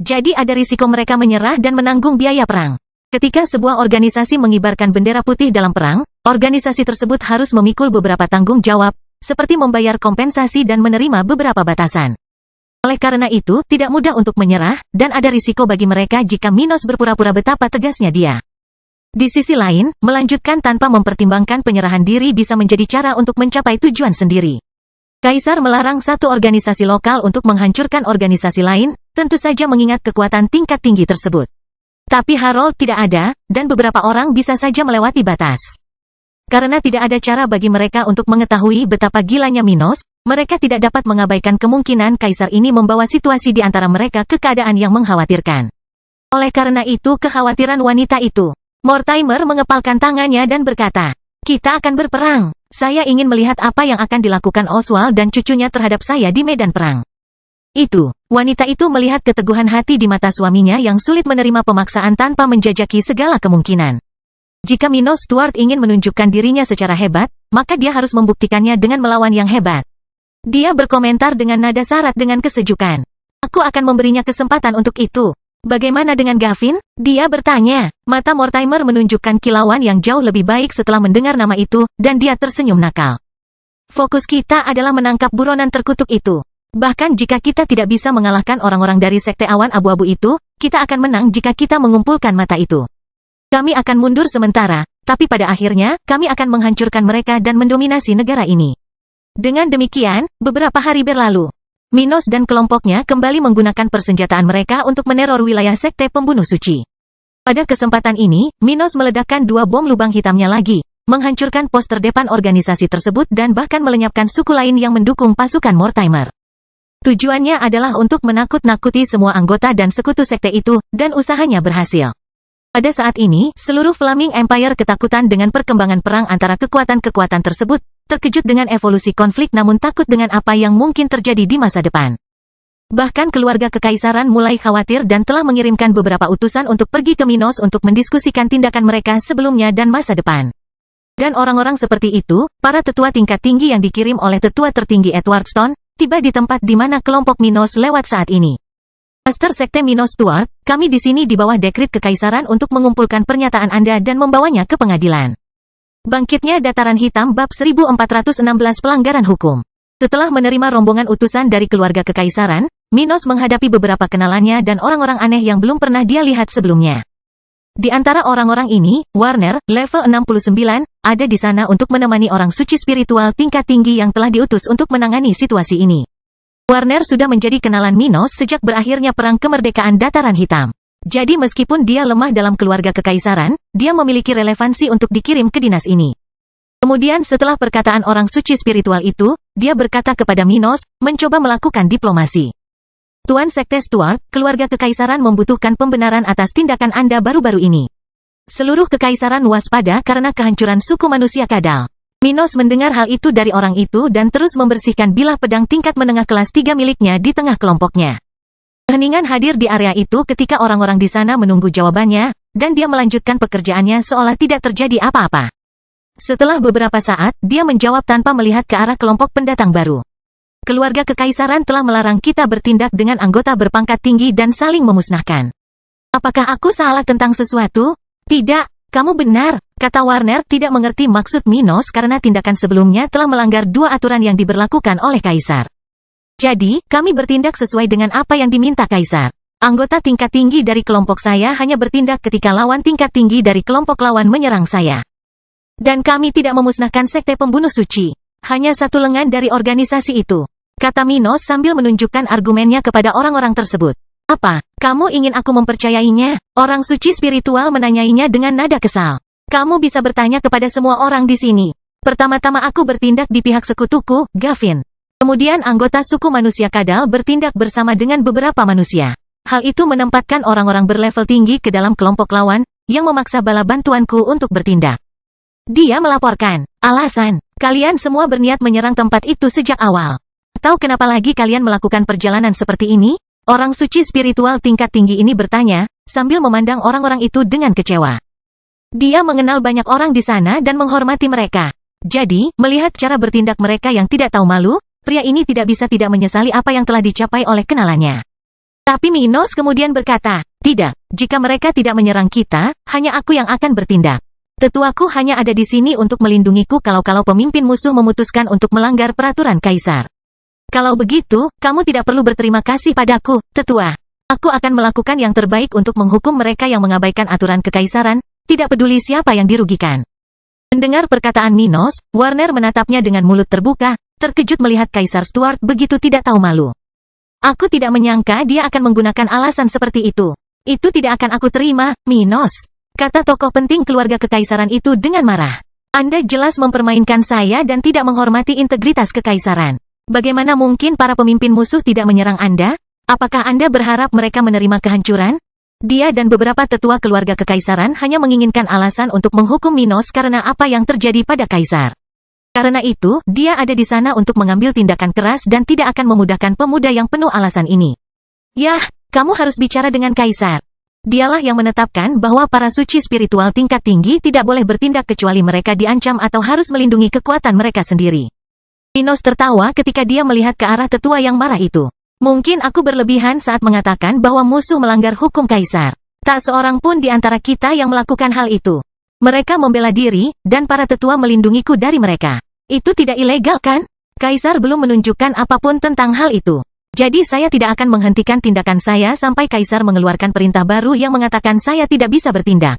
Jadi ada risiko mereka menyerah dan menanggung biaya perang. Ketika sebuah organisasi mengibarkan bendera putih dalam perang, organisasi tersebut harus memikul beberapa tanggung jawab, seperti membayar kompensasi dan menerima beberapa batasan. Oleh karena itu, tidak mudah untuk menyerah, dan ada risiko bagi mereka jika Minos berpura-pura betapa tegasnya dia. Di sisi lain, melanjutkan tanpa mempertimbangkan penyerahan diri bisa menjadi cara untuk mencapai tujuan sendiri. Kaisar melarang satu organisasi lokal untuk menghancurkan organisasi lain, tentu saja mengingat kekuatan tingkat tinggi tersebut. Tapi Harold tidak ada, dan beberapa orang bisa saja melewati batas. Karena tidak ada cara bagi mereka untuk mengetahui betapa gilanya Minos, mereka tidak dapat mengabaikan kemungkinan kaisar ini membawa situasi di antara mereka ke keadaan yang mengkhawatirkan. Oleh karena itu kekhawatiran wanita itu, Mortimer mengepalkan tangannya dan berkata, "Kita akan berperang. Saya ingin melihat apa yang akan dilakukan Oswald dan cucunya terhadap saya di medan perang." Wanita itu melihat keteguhan hati di mata suaminya yang sulit menerima pemaksaan tanpa menjajaki segala kemungkinan. Jika Minos Stuart ingin menunjukkan dirinya secara hebat, maka dia harus membuktikannya dengan melawan yang hebat. Dia berkomentar dengan nada syarat dengan kesejukan. "Aku akan memberinya kesempatan untuk itu." "Bagaimana dengan Gavin?" dia bertanya. Mata Mortimer menunjukkan kilauan yang jauh lebih baik setelah mendengar nama itu, dan dia tersenyum nakal. "Fokus kita adalah menangkap buronan terkutuk itu. Bahkan jika kita tidak bisa mengalahkan orang-orang dari sekte awan abu-abu itu, kita akan menang jika kita mengumpulkan mata itu. Kami akan mundur sementara, tapi pada akhirnya, kami akan menghancurkan mereka dan mendominasi negara ini." Dengan demikian, beberapa hari berlalu. Minos dan kelompoknya kembali menggunakan persenjataan mereka untuk meneror wilayah sekte pembunuh suci. Pada kesempatan ini, Minos meledakkan 2 bom lubang hitamnya lagi, menghancurkan pos terdepan organisasi tersebut dan bahkan melenyapkan suku lain yang mendukung pasukan Mortimer. Tujuannya adalah untuk menakut-nakuti semua anggota dan sekutu sekte itu, dan usahanya berhasil. Pada saat ini, seluruh Flaming Empire ketakutan dengan perkembangan perang antara kekuatan-kekuatan tersebut, terkejut dengan evolusi konflik namun takut dengan apa yang mungkin terjadi di masa depan. Bahkan keluarga kekaisaran mulai khawatir dan telah mengirimkan beberapa utusan untuk pergi ke Minos untuk mendiskusikan tindakan mereka sebelumnya dan masa depan. Dan orang-orang seperti itu, para tetua tingkat tinggi yang dikirim oleh tetua tertinggi Edward Stone, tiba di tempat di mana kelompok Minos lewat saat ini. "Master Sekte Minos Stuart, kami di sini di bawah dekrit kekaisaran untuk mengumpulkan pernyataan Anda dan membawanya ke pengadilan." Bangkitnya Dataran Hitam bab 1416 pelanggaran hukum. Setelah menerima rombongan utusan dari keluarga kekaisaran, Minos menghadapi beberapa kenalannya dan orang-orang aneh yang belum pernah dia lihat sebelumnya. Di antara orang-orang ini, Warner, level 69, ada di sana untuk menemani orang suci spiritual tingkat tinggi yang telah diutus untuk menangani situasi ini. Warner sudah menjadi kenalan Minos sejak berakhirnya Perang Kemerdekaan Dataran Hitam. Jadi meskipun dia lemah dalam keluarga kekaisaran, dia memiliki relevansi untuk dikirim ke dinas ini. Kemudian setelah perkataan orang suci spiritual itu, dia berkata kepada Minos, mencoba melakukan diplomasi. "Tuan Sekte Stuart, keluarga kekaisaran membutuhkan pembenaran atas tindakan Anda baru-baru ini. Seluruh kekaisaran waspada karena kehancuran suku manusia kadal." Minos mendengar hal itu dari orang itu dan terus membersihkan bilah pedang tingkat menengah kelas 3 miliknya di tengah kelompoknya. Keheningan hadir di area itu ketika orang-orang di sana menunggu jawabannya, dan dia melanjutkan pekerjaannya seolah tidak terjadi apa-apa. Setelah beberapa saat, dia menjawab tanpa melihat ke arah kelompok pendatang baru. Keluarga kekaisaran telah melarang kita bertindak dengan anggota berpangkat tinggi dan saling memusnahkan. Apakah aku salah tentang sesuatu? Tidak, kamu benar, kata Warner tidak mengerti maksud Minos karena tindakan sebelumnya telah melanggar dua aturan yang diberlakukan oleh Kaisar. Jadi, kami bertindak sesuai dengan apa yang diminta Kaisar. Anggota tingkat tinggi dari kelompok saya hanya bertindak ketika lawan tingkat tinggi dari kelompok lawan menyerang saya. Dan kami tidak memusnahkan sekte pembunuh suci. Hanya satu lengan dari organisasi itu, kata Minos sambil menunjukkan argumennya kepada orang-orang tersebut. Apa, kamu ingin aku mempercayainya? Orang suci spiritual menanyainya dengan nada kesal. Kamu bisa bertanya kepada semua orang di sini. Pertama-tama aku bertindak di pihak sekutuku, Gavin. Kemudian anggota suku manusia kadal bertindak bersama dengan beberapa manusia. Hal itu menempatkan orang-orang berlevel tinggi ke dalam kelompok lawan, yang memaksa bala bantuanku untuk bertindak. Dia melaporkan, alasan, kalian semua berniat menyerang tempat itu sejak awal. Tahu kenapa lagi kalian melakukan perjalanan seperti ini? Orang suci spiritual tingkat tinggi ini bertanya, sambil memandang orang-orang itu dengan kecewa. Dia mengenal banyak orang di sana dan menghormati mereka. Jadi, melihat cara bertindak mereka yang tidak tahu malu, pria ini tidak bisa tidak menyesali apa yang telah dicapai oleh kenalannya. Tapi Minos kemudian berkata, tidak, jika mereka tidak menyerang kita, hanya aku yang akan bertindak. Tetuaku hanya ada di sini untuk melindungiku kalau pemimpin musuh memutuskan untuk melanggar peraturan Kaisar. Kalau begitu, kamu tidak perlu berterima kasih padaku, tetua. Aku akan melakukan yang terbaik untuk menghukum mereka yang mengabaikan aturan kekaisaran, tidak peduli siapa yang dirugikan. Mendengar perkataan Minos, Warner menatapnya dengan mulut terbuka, terkejut melihat Kaisar Stuart begitu tidak tahu malu. Aku tidak menyangka dia akan menggunakan alasan seperti itu. Itu tidak akan aku terima, Minos, kata tokoh penting keluarga kekaisaran itu dengan marah. Anda jelas mempermainkan saya dan tidak menghormati integritas kekaisaran. Bagaimana mungkin para pemimpin musuh tidak menyerang Anda? Apakah Anda berharap mereka menerima kehancuran? Dia dan beberapa tetua keluarga kekaisaran hanya menginginkan alasan untuk menghukum Minos karena apa yang terjadi pada Kaisar. Karena itu, dia ada di sana untuk mengambil tindakan keras dan tidak akan memudahkan pemuda yang penuh alasan ini. Yah, kamu harus bicara dengan Kaisar. Dialah yang menetapkan bahwa para suci spiritual tingkat tinggi tidak boleh bertindak kecuali mereka diancam atau harus melindungi kekuatan mereka sendiri. Minos tertawa ketika dia melihat ke arah tetua yang marah itu. Mungkin aku berlebihan saat mengatakan bahwa musuh melanggar hukum Kaisar. Tak seorang pun di antara kita yang melakukan hal itu. Mereka membela diri, dan para tetua melindungiku dari mereka. Itu tidak ilegal kan? Kaisar belum menunjukkan apapun tentang hal itu. Jadi saya tidak akan menghentikan tindakan saya sampai Kaisar mengeluarkan perintah baru yang mengatakan saya tidak bisa bertindak.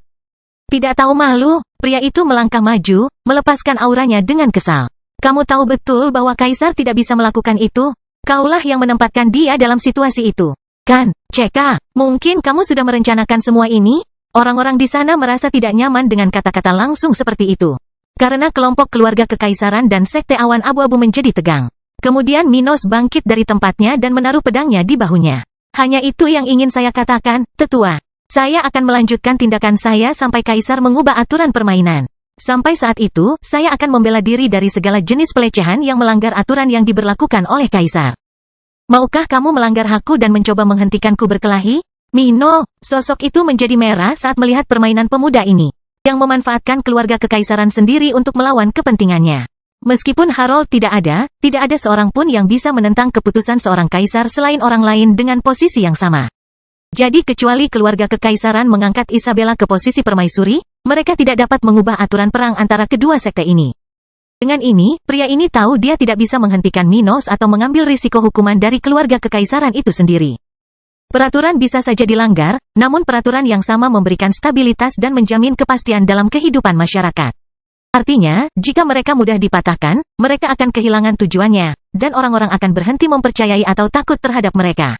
Tidak tahu malu, pria itu melangkah maju, melepaskan auranya dengan kesal. Kamu tahu betul bahwa Kaisar tidak bisa melakukan itu? Kaulah yang menempatkan dia dalam situasi itu. Kan, Ceka, mungkin kamu sudah merencanakan semua ini? Orang-orang di sana merasa tidak nyaman dengan kata-kata langsung seperti itu. Karena kelompok keluarga kekaisaran dan sekte awan abu-abu menjadi tegang. Kemudian Minos bangkit dari tempatnya dan menaruh pedangnya di bahunya. Hanya itu yang ingin saya katakan, tetua. Saya akan melanjutkan tindakan saya sampai Kaisar mengubah aturan permainan. Sampai saat itu, saya akan membela diri dari segala jenis pelecehan yang melanggar aturan yang diberlakukan oleh Kaisar. Maukah kamu melanggar hakku dan mencoba menghentikanku berkelahi? Mino, sosok itu menjadi merah saat melihat permainan pemuda ini, yang memanfaatkan keluarga kekaisaran sendiri untuk melawan kepentingannya. Meskipun Harold tidak ada seorang pun yang bisa menentang keputusan seorang kaisar selain orang lain dengan posisi yang sama. Jadi kecuali keluarga kekaisaran mengangkat Isabella ke posisi permaisuri, mereka tidak dapat mengubah aturan perang antara kedua sekte ini. Dengan ini, pria ini tahu dia tidak bisa menghentikan Minos atau mengambil risiko hukuman dari keluarga kekaisaran itu sendiri. Peraturan bisa saja dilanggar, namun peraturan yang sama memberikan stabilitas dan menjamin kepastian dalam kehidupan masyarakat. Artinya, jika mereka mudah dipatahkan, mereka akan kehilangan tujuannya, dan orang-orang akan berhenti mempercayai atau takut terhadap mereka.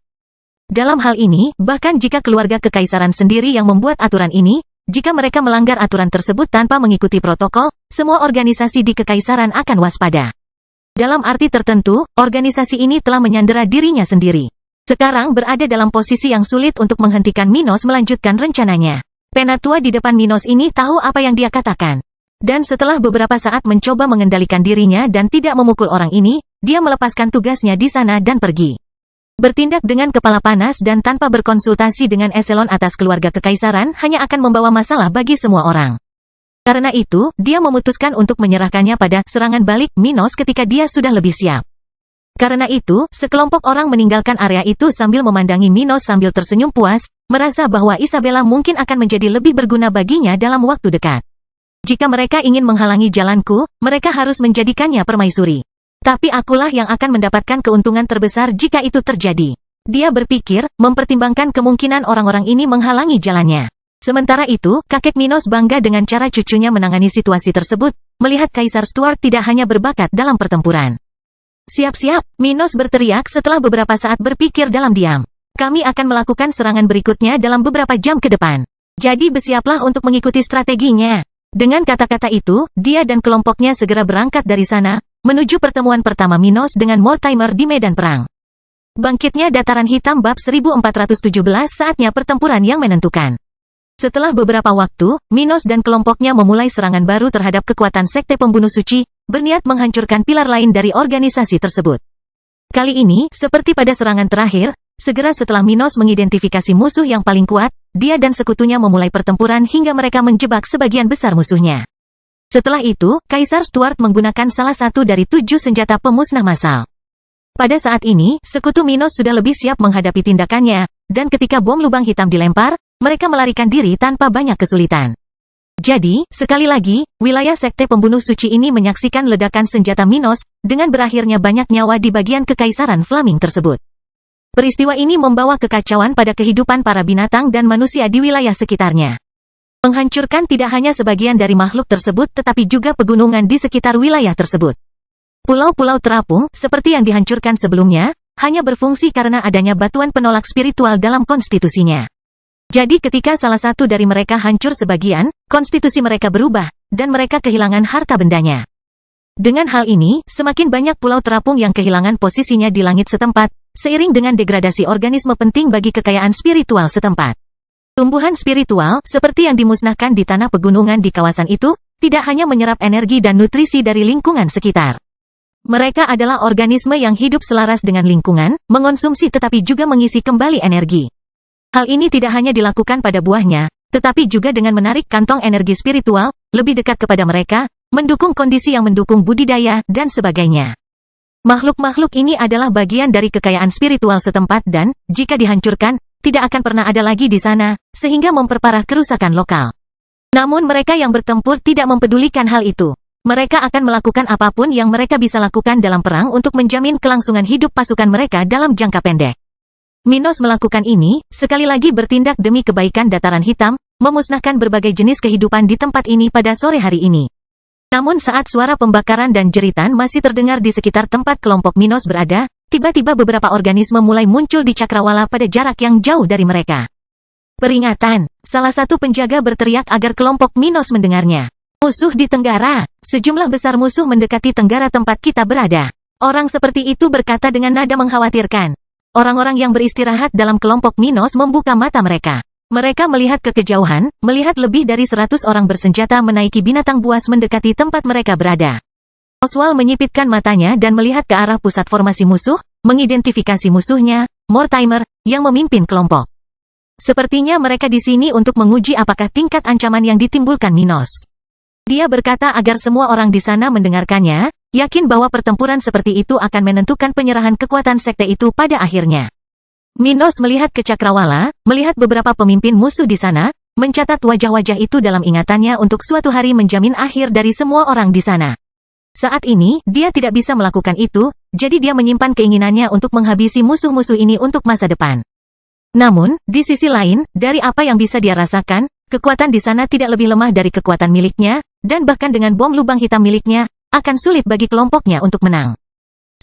Dalam hal ini, bahkan jika keluarga kekaisaran sendiri yang membuat aturan ini, jika mereka melanggar aturan tersebut tanpa mengikuti protokol, semua organisasi di kekaisaran akan waspada. Dalam arti tertentu, organisasi ini telah menyandera dirinya sendiri. Sekarang berada dalam posisi yang sulit untuk menghentikan Minos melanjutkan rencananya. Penatua di depan Minos ini tahu apa yang dia katakan. Dan setelah beberapa saat mencoba mengendalikan dirinya dan tidak memukul orang ini, dia melepaskan tugasnya di sana dan pergi. Bertindak dengan kepala panas dan tanpa berkonsultasi dengan eselon atas keluarga kekaisaran hanya akan membawa masalah bagi semua orang. Karena itu, dia memutuskan untuk menyerahkannya pada serangan balik Minos ketika dia sudah lebih siap. Karena itu, sekelompok orang meninggalkan area itu sambil memandangi Minos sambil tersenyum puas, merasa bahwa Isabella mungkin akan menjadi lebih berguna baginya dalam waktu dekat. Jika mereka ingin menghalangi jalanku, mereka harus menjadikannya permaisuri. Tapi akulah yang akan mendapatkan keuntungan terbesar jika itu terjadi. Dia berpikir, mempertimbangkan kemungkinan orang-orang ini menghalangi jalannya. Sementara itu, kakek Minos bangga dengan cara cucunya menangani situasi tersebut, melihat Kaisar Stuart tidak hanya berbakat dalam pertempuran. Siap-siap, Minos berteriak setelah beberapa saat berpikir dalam diam. Kami akan melakukan serangan berikutnya dalam beberapa jam ke depan. Jadi bersiaplah untuk mengikuti strateginya. Dengan kata-kata itu, dia dan kelompoknya segera berangkat dari sana, menuju pertemuan pertama Minos dengan Mortimer di medan perang. Bangkitnya Dataran Hitam bab 1417 saatnya pertempuran yang menentukan. Setelah beberapa waktu, Minos dan kelompoknya memulai serangan baru terhadap kekuatan Sekte Pembunuh Suci, berniat menghancurkan pilar lain dari organisasi tersebut. Kali ini, seperti pada serangan terakhir, segera setelah Minos mengidentifikasi musuh yang paling kuat, dia dan sekutunya memulai pertempuran hingga mereka menjebak sebagian besar musuhnya. Setelah itu, Kaisar Stuart menggunakan salah satu dari 7 senjata pemusnah massal. Pada saat ini, sekutu Minos sudah lebih siap menghadapi tindakannya, dan ketika bom lubang hitam dilempar, mereka melarikan diri tanpa banyak kesulitan. Jadi, sekali lagi, wilayah Sekte Pembunuh Suci ini menyaksikan ledakan senjata Minos, dengan berakhirnya banyak nyawa di bagian kekaisaran Flaming tersebut. Peristiwa ini membawa kekacauan pada kehidupan para binatang dan manusia di wilayah sekitarnya. Menghancurkan tidak hanya sebagian dari makhluk tersebut tetapi juga pegunungan di sekitar wilayah tersebut. Pulau-pulau terapung, seperti yang dihancurkan sebelumnya, hanya berfungsi karena adanya batuan penolak spiritual dalam konstitusinya. Jadi ketika salah satu dari mereka hancur sebagian, konstitusi mereka berubah, dan mereka kehilangan harta bendanya. Dengan hal ini, semakin banyak pulau terapung yang kehilangan posisinya di langit setempat, seiring dengan degradasi organisme penting bagi kekayaan spiritual setempat. Tumbuhan spiritual, seperti yang dimusnahkan di tanah pegunungan di kawasan itu, tidak hanya menyerap energi dan nutrisi dari lingkungan sekitar. Mereka adalah organisme yang hidup selaras dengan lingkungan, mengonsumsi tetapi juga mengisi kembali energi. Hal ini tidak hanya dilakukan pada buahnya, tetapi juga dengan menarik kantong energi spiritual, lebih dekat kepada mereka, mendukung kondisi yang mendukung budidaya, dan sebagainya. Makhluk-makhluk ini adalah bagian dari kekayaan spiritual setempat dan, jika dihancurkan, tidak akan pernah ada lagi di sana, sehingga memperparah kerusakan lokal. Namun mereka yang bertempur tidak mempedulikan hal itu. Mereka akan melakukan apapun yang mereka bisa lakukan dalam perang untuk menjamin kelangsungan hidup pasukan mereka dalam jangka pendek. Minos melakukan ini, sekali lagi bertindak demi kebaikan Dataran Hitam, memusnahkan berbagai jenis kehidupan di tempat ini pada sore hari ini. Namun saat suara pembakaran dan jeritan masih terdengar di sekitar tempat kelompok Minos berada, tiba-tiba beberapa organisme mulai muncul di cakrawala pada jarak yang jauh dari mereka. Peringatan, salah satu penjaga berteriak agar kelompok Minos mendengarnya. Musuh di tenggara, sejumlah besar musuh mendekati tenggara tempat kita berada. Orang seperti itu berkata dengan nada mengkhawatirkan. Orang-orang yang beristirahat dalam kelompok Minos membuka mata mereka. Mereka melihat ke kejauhan, melihat lebih dari 100 orang bersenjata menaiki binatang buas mendekati tempat mereka berada. Oswald menyipitkan matanya dan melihat ke arah pusat formasi musuh, mengidentifikasi musuhnya, Mortimer, yang memimpin kelompok. Sepertinya mereka di sini untuk menguji apakah tingkat ancaman yang ditimbulkan Minos. Dia berkata agar semua orang di sana mendengarkannya, yakin bahwa pertempuran seperti itu akan menentukan penyerahan kekuatan sekte itu pada akhirnya. Minos melihat ke cakrawala, melihat beberapa pemimpin musuh di sana, mencatat wajah-wajah itu dalam ingatannya untuk suatu hari menjamin akhir dari semua orang di sana. Saat ini, dia tidak bisa melakukan itu, jadi dia menyimpan keinginannya untuk menghabisi musuh-musuh ini untuk masa depan. Namun, di sisi lain, dari apa yang bisa dia rasakan, kekuatan di sana tidak lebih lemah dari kekuatan miliknya, dan bahkan dengan bom lubang hitam miliknya, akan sulit bagi kelompoknya untuk menang.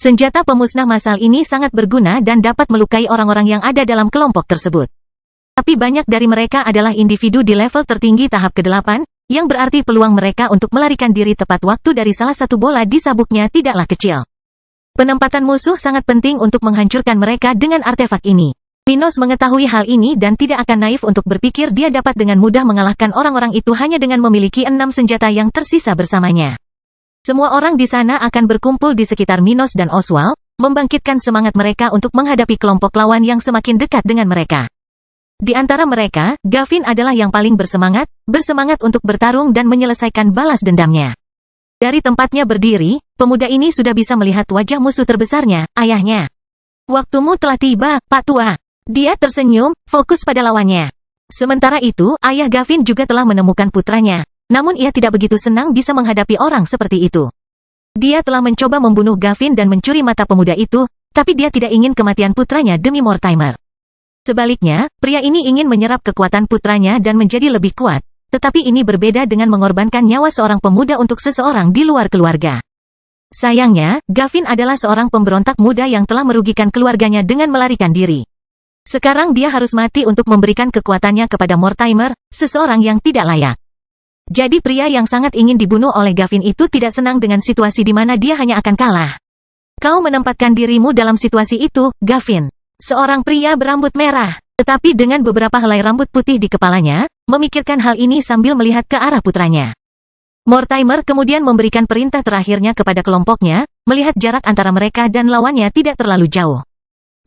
Senjata pemusnah massal ini sangat berguna dan dapat melukai orang-orang yang ada dalam kelompok tersebut. Tapi banyak dari mereka adalah individu di level tertinggi tahap ke-8, yang berarti peluang mereka untuk melarikan diri tepat waktu dari salah satu bola di sabuknya tidaklah kecil. Penempatan musuh sangat penting untuk menghancurkan mereka dengan artefak ini. Minos mengetahui hal ini dan tidak akan naif untuk berpikir dia dapat dengan mudah mengalahkan orang-orang itu hanya dengan memiliki 6 senjata yang tersisa bersamanya. Semua orang di sana akan berkumpul di sekitar Minos dan Oswald, membangkitkan semangat mereka untuk menghadapi kelompok lawan yang semakin dekat dengan mereka. Di antara mereka, Gavin adalah yang paling bersemangat untuk bertarung dan menyelesaikan balas dendamnya. Dari tempatnya berdiri, pemuda ini sudah bisa melihat wajah musuh terbesarnya, ayahnya. Waktumu telah tiba, Pak Tua. Dia tersenyum, fokus pada lawannya. Sementara itu, ayah Gavin juga telah menemukan putranya. Namun ia tidak begitu senang bisa menghadapi orang seperti itu. Dia telah mencoba membunuh Gavin dan mencuri mata pemuda itu, tapi dia tidak ingin kematian putranya demi Mortimer. Sebaliknya, pria ini ingin menyerap kekuatan putranya dan menjadi lebih kuat. Tetapi ini berbeda dengan mengorbankan nyawa seorang pemuda untuk seseorang di luar keluarga. Sayangnya, Gavin adalah seorang pemberontak muda yang telah merugikan keluarganya dengan melarikan diri. Sekarang dia harus mati untuk memberikan kekuatannya kepada Mortimer, seseorang yang tidak layak. Jadi pria yang sangat ingin dibunuh oleh Gavin itu tidak senang dengan situasi di mana dia hanya akan kalah. Kau menempatkan dirimu dalam situasi itu, Gavin. Seorang pria berambut merah, tetapi dengan beberapa helai rambut putih di kepalanya, memikirkan hal ini sambil melihat ke arah putranya. Mortimer kemudian memberikan perintah terakhirnya kepada kelompoknya, melihat jarak antara mereka dan lawannya tidak terlalu jauh.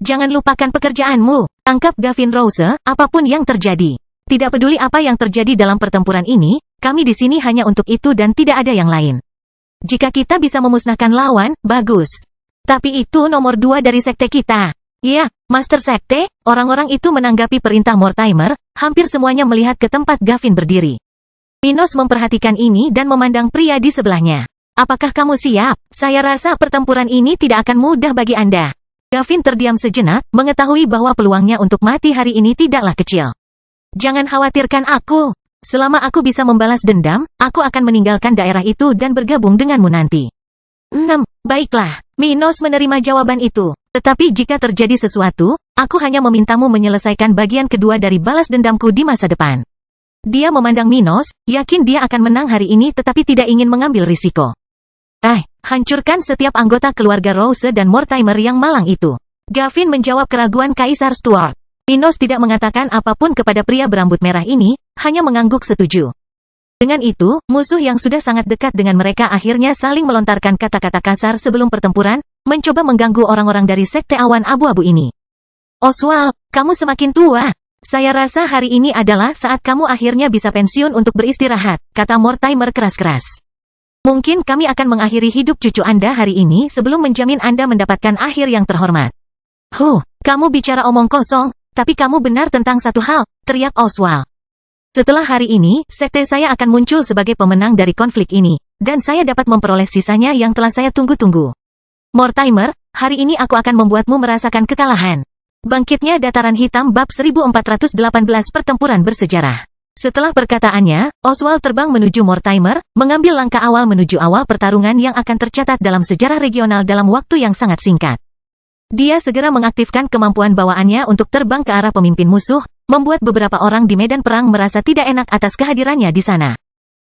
Jangan lupakan pekerjaanmu, tangkap Gavin Rose, apapun yang terjadi. Tidak peduli apa yang terjadi dalam pertempuran ini, kami di sini hanya untuk itu dan tidak ada yang lain. Jika kita bisa memusnahkan lawan, bagus. Tapi itu nomor 2 dari sekte kita. Ya, Master Sekte, orang-orang itu menanggapi perintah Mortimer, hampir semuanya melihat ke tempat Gavin berdiri. Minos memperhatikan ini dan memandang pria di sebelahnya. Apakah kamu siap? Saya rasa pertempuran ini tidak akan mudah bagi Anda. Gavin terdiam sejenak, mengetahui bahwa peluangnya untuk mati hari ini tidaklah kecil. Jangan khawatirkan aku. Selama aku bisa membalas dendam, aku akan meninggalkan daerah itu dan bergabung denganmu nanti. Baiklah. Minos menerima jawaban itu. Tetapi jika terjadi sesuatu, aku hanya memintamu menyelesaikan bagian kedua dari balas dendamku di masa depan. Dia memandang Minos, yakin dia akan menang hari ini tetapi tidak ingin mengambil risiko. Hancurkan setiap anggota keluarga Rose dan Mortimer yang malang itu. Gavin menjawab keraguan Kaisar Stuart. Minos tidak mengatakan apapun kepada pria berambut merah ini, hanya mengangguk setuju. Dengan itu, musuh yang sudah sangat dekat dengan mereka akhirnya saling melontarkan kata-kata kasar sebelum pertempuran, mencoba mengganggu orang-orang dari sekte awan abu-abu ini. Oswald, kamu semakin tua. Saya rasa hari ini adalah saat kamu akhirnya bisa pensiun untuk beristirahat, kata Mortimer keras-keras. Mungkin kami akan mengakhiri hidup cucu Anda hari ini sebelum menjamin Anda mendapatkan akhir yang terhormat. Kamu bicara omong kosong, tapi kamu benar tentang satu hal, teriak Oswald. Setelah hari ini, sekte saya akan muncul sebagai pemenang dari konflik ini, dan saya dapat memperoleh sisanya yang telah saya tunggu-tunggu. Mortimer, hari ini aku akan membuatmu merasakan kekalahan. Bangkitnya Dataran Hitam bab 1418 pertempuran bersejarah. Setelah perkataannya, Oswald terbang menuju Mortimer, mengambil langkah awal menuju awal pertarungan yang akan tercatat dalam sejarah regional dalam waktu yang sangat singkat. Dia segera mengaktifkan kemampuan bawaannya untuk terbang ke arah pemimpin musuh, membuat beberapa orang di medan perang merasa tidak enak atas kehadirannya di sana.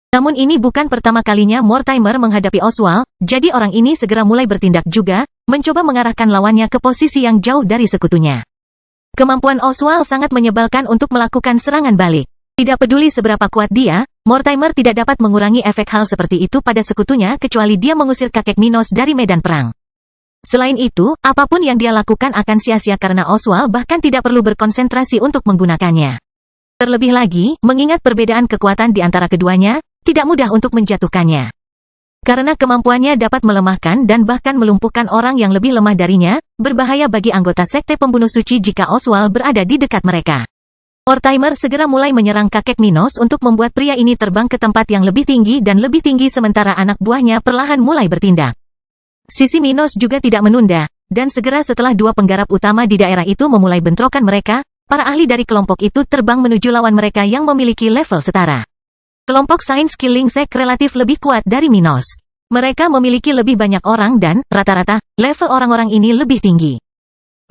Namun ini bukan pertama kalinya Mortimer menghadapi Oswald, jadi orang ini segera mulai bertindak juga, mencoba mengarahkan lawannya ke posisi yang jauh dari sekutunya. Kemampuan Oswald sangat menyebalkan untuk melakukan serangan balik. Tidak peduli seberapa kuat dia, Mortimer tidak dapat mengurangi efek hal seperti itu pada sekutunya kecuali dia mengusir kakek Minos dari medan perang. Selain itu, apapun yang dia lakukan akan sia-sia karena Oswald bahkan tidak perlu berkonsentrasi untuk menggunakannya. Terlebih lagi, mengingat perbedaan kekuatan di antara keduanya, tidak mudah untuk menjatuhkannya. Karena kemampuannya dapat melemahkan dan bahkan melumpuhkan orang yang lebih lemah darinya, berbahaya bagi anggota sekte pembunuh suci jika Oswald berada di dekat mereka. Mortimer segera mulai menyerang kakek Minos untuk membuat pria ini terbang ke tempat yang lebih tinggi dan lebih tinggi sementara anak buahnya perlahan mulai bertindak. Sisi Minos juga tidak menunda, dan segera setelah dua penggarap utama di daerah itu memulai bentrokan mereka, para ahli dari kelompok itu terbang menuju lawan mereka yang memiliki level setara. Kelompok Sains Killing Sek relatif lebih kuat dari Minos. Mereka memiliki lebih banyak orang dan, rata-rata, level orang-orang ini lebih tinggi.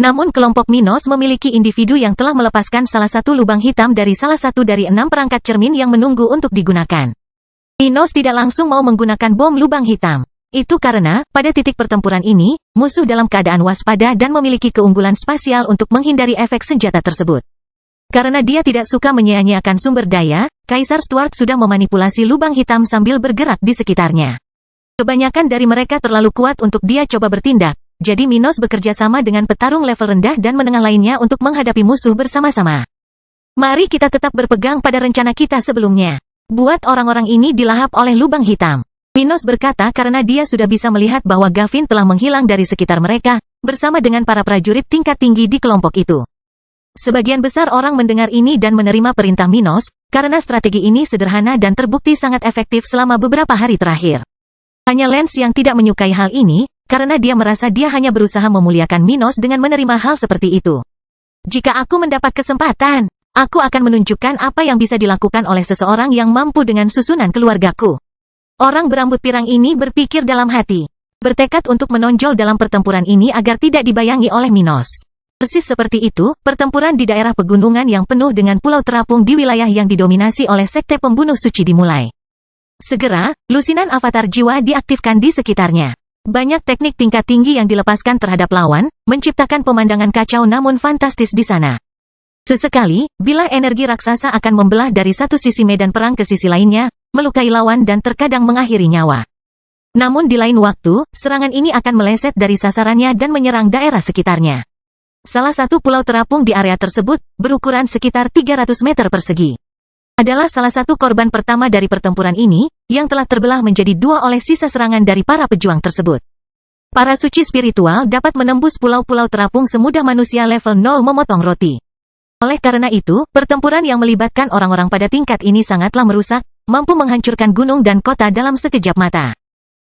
Namun kelompok Minos memiliki individu yang telah melepaskan salah satu lubang hitam dari salah satu dari 6 perangkat cermin yang menunggu untuk digunakan. Minos tidak langsung mau menggunakan bom lubang hitam. Itu karena, pada titik pertempuran ini, musuh dalam keadaan waspada dan memiliki keunggulan spasial untuk menghindari efek senjata tersebut. Karena dia tidak suka menyia-nyiakan sumber daya, Kaisar Stuart sudah memanipulasi lubang hitam sambil bergerak di sekitarnya. Kebanyakan dari mereka terlalu kuat untuk dia coba bertindak, jadi Minos bekerja sama dengan petarung level rendah dan menengah lainnya untuk menghadapi musuh bersama-sama. Mari kita tetap berpegang pada rencana kita sebelumnya. Buat orang-orang ini dilahap oleh lubang hitam. Minos berkata karena dia sudah bisa melihat bahwa Gavin telah menghilang dari sekitar mereka, bersama dengan para prajurit tingkat tinggi di kelompok itu. Sebagian besar orang mendengar ini dan menerima perintah Minos, karena strategi ini sederhana dan terbukti sangat efektif selama beberapa hari terakhir. Hanya Lance yang tidak menyukai hal ini, karena dia merasa dia hanya berusaha memuliakan Minos dengan menerima hal seperti itu. Jika aku mendapat kesempatan, aku akan menunjukkan apa yang bisa dilakukan oleh seseorang yang mampu dengan susunan keluargaku. Orang berambut pirang ini berpikir dalam hati. Bertekad untuk menonjol dalam pertempuran ini agar tidak dibayangi oleh Minos. Persis seperti itu, pertempuran di daerah pegunungan yang penuh dengan pulau terapung di wilayah yang didominasi oleh sekte pembunuh suci dimulai. Segera, lusinan avatar jiwa diaktifkan di sekitarnya. Banyak teknik tingkat tinggi yang dilepaskan terhadap lawan, menciptakan pemandangan kacau namun fantastis di sana. Sesekali, bila energi raksasa akan membelah dari satu sisi medan perang ke sisi lainnya, melukai lawan dan terkadang mengakhiri nyawa. Namun di lain waktu, serangan ini akan meleset dari sasarannya dan menyerang daerah sekitarnya. Salah satu pulau terapung di area tersebut, berukuran sekitar 300 meter persegi. Adalah salah satu korban pertama dari pertempuran ini, yang telah terbelah menjadi dua oleh sisa serangan dari para pejuang tersebut. Para suci spiritual dapat menembus pulau-pulau terapung semudah manusia level 0 memotong roti. Oleh karena itu, pertempuran yang melibatkan orang-orang pada tingkat ini sangatlah merusak, mampu menghancurkan gunung dan kota dalam sekejap mata.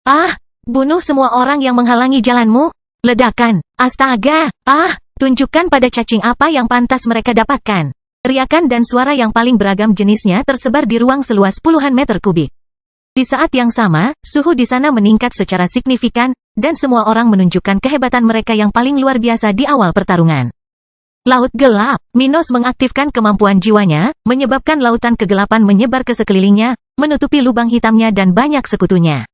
Ah! Bunuh semua orang yang menghalangi jalanmu! Ledakan! Astaga! Ah! Tunjukkan pada cacing apa yang pantas mereka dapatkan. Teriakan dan suara yang paling beragam jenisnya tersebar di ruang seluas puluhan meter kubik. Di saat yang sama, suhu di sana meningkat secara signifikan, dan semua orang menunjukkan kehebatan mereka yang paling luar biasa di awal pertarungan. Laut gelap. Minos mengaktifkan kemampuan jiwanya, menyebabkan lautan kegelapan menyebar ke sekelilingnya, menutupi lubang hitamnya dan banyak sekutunya.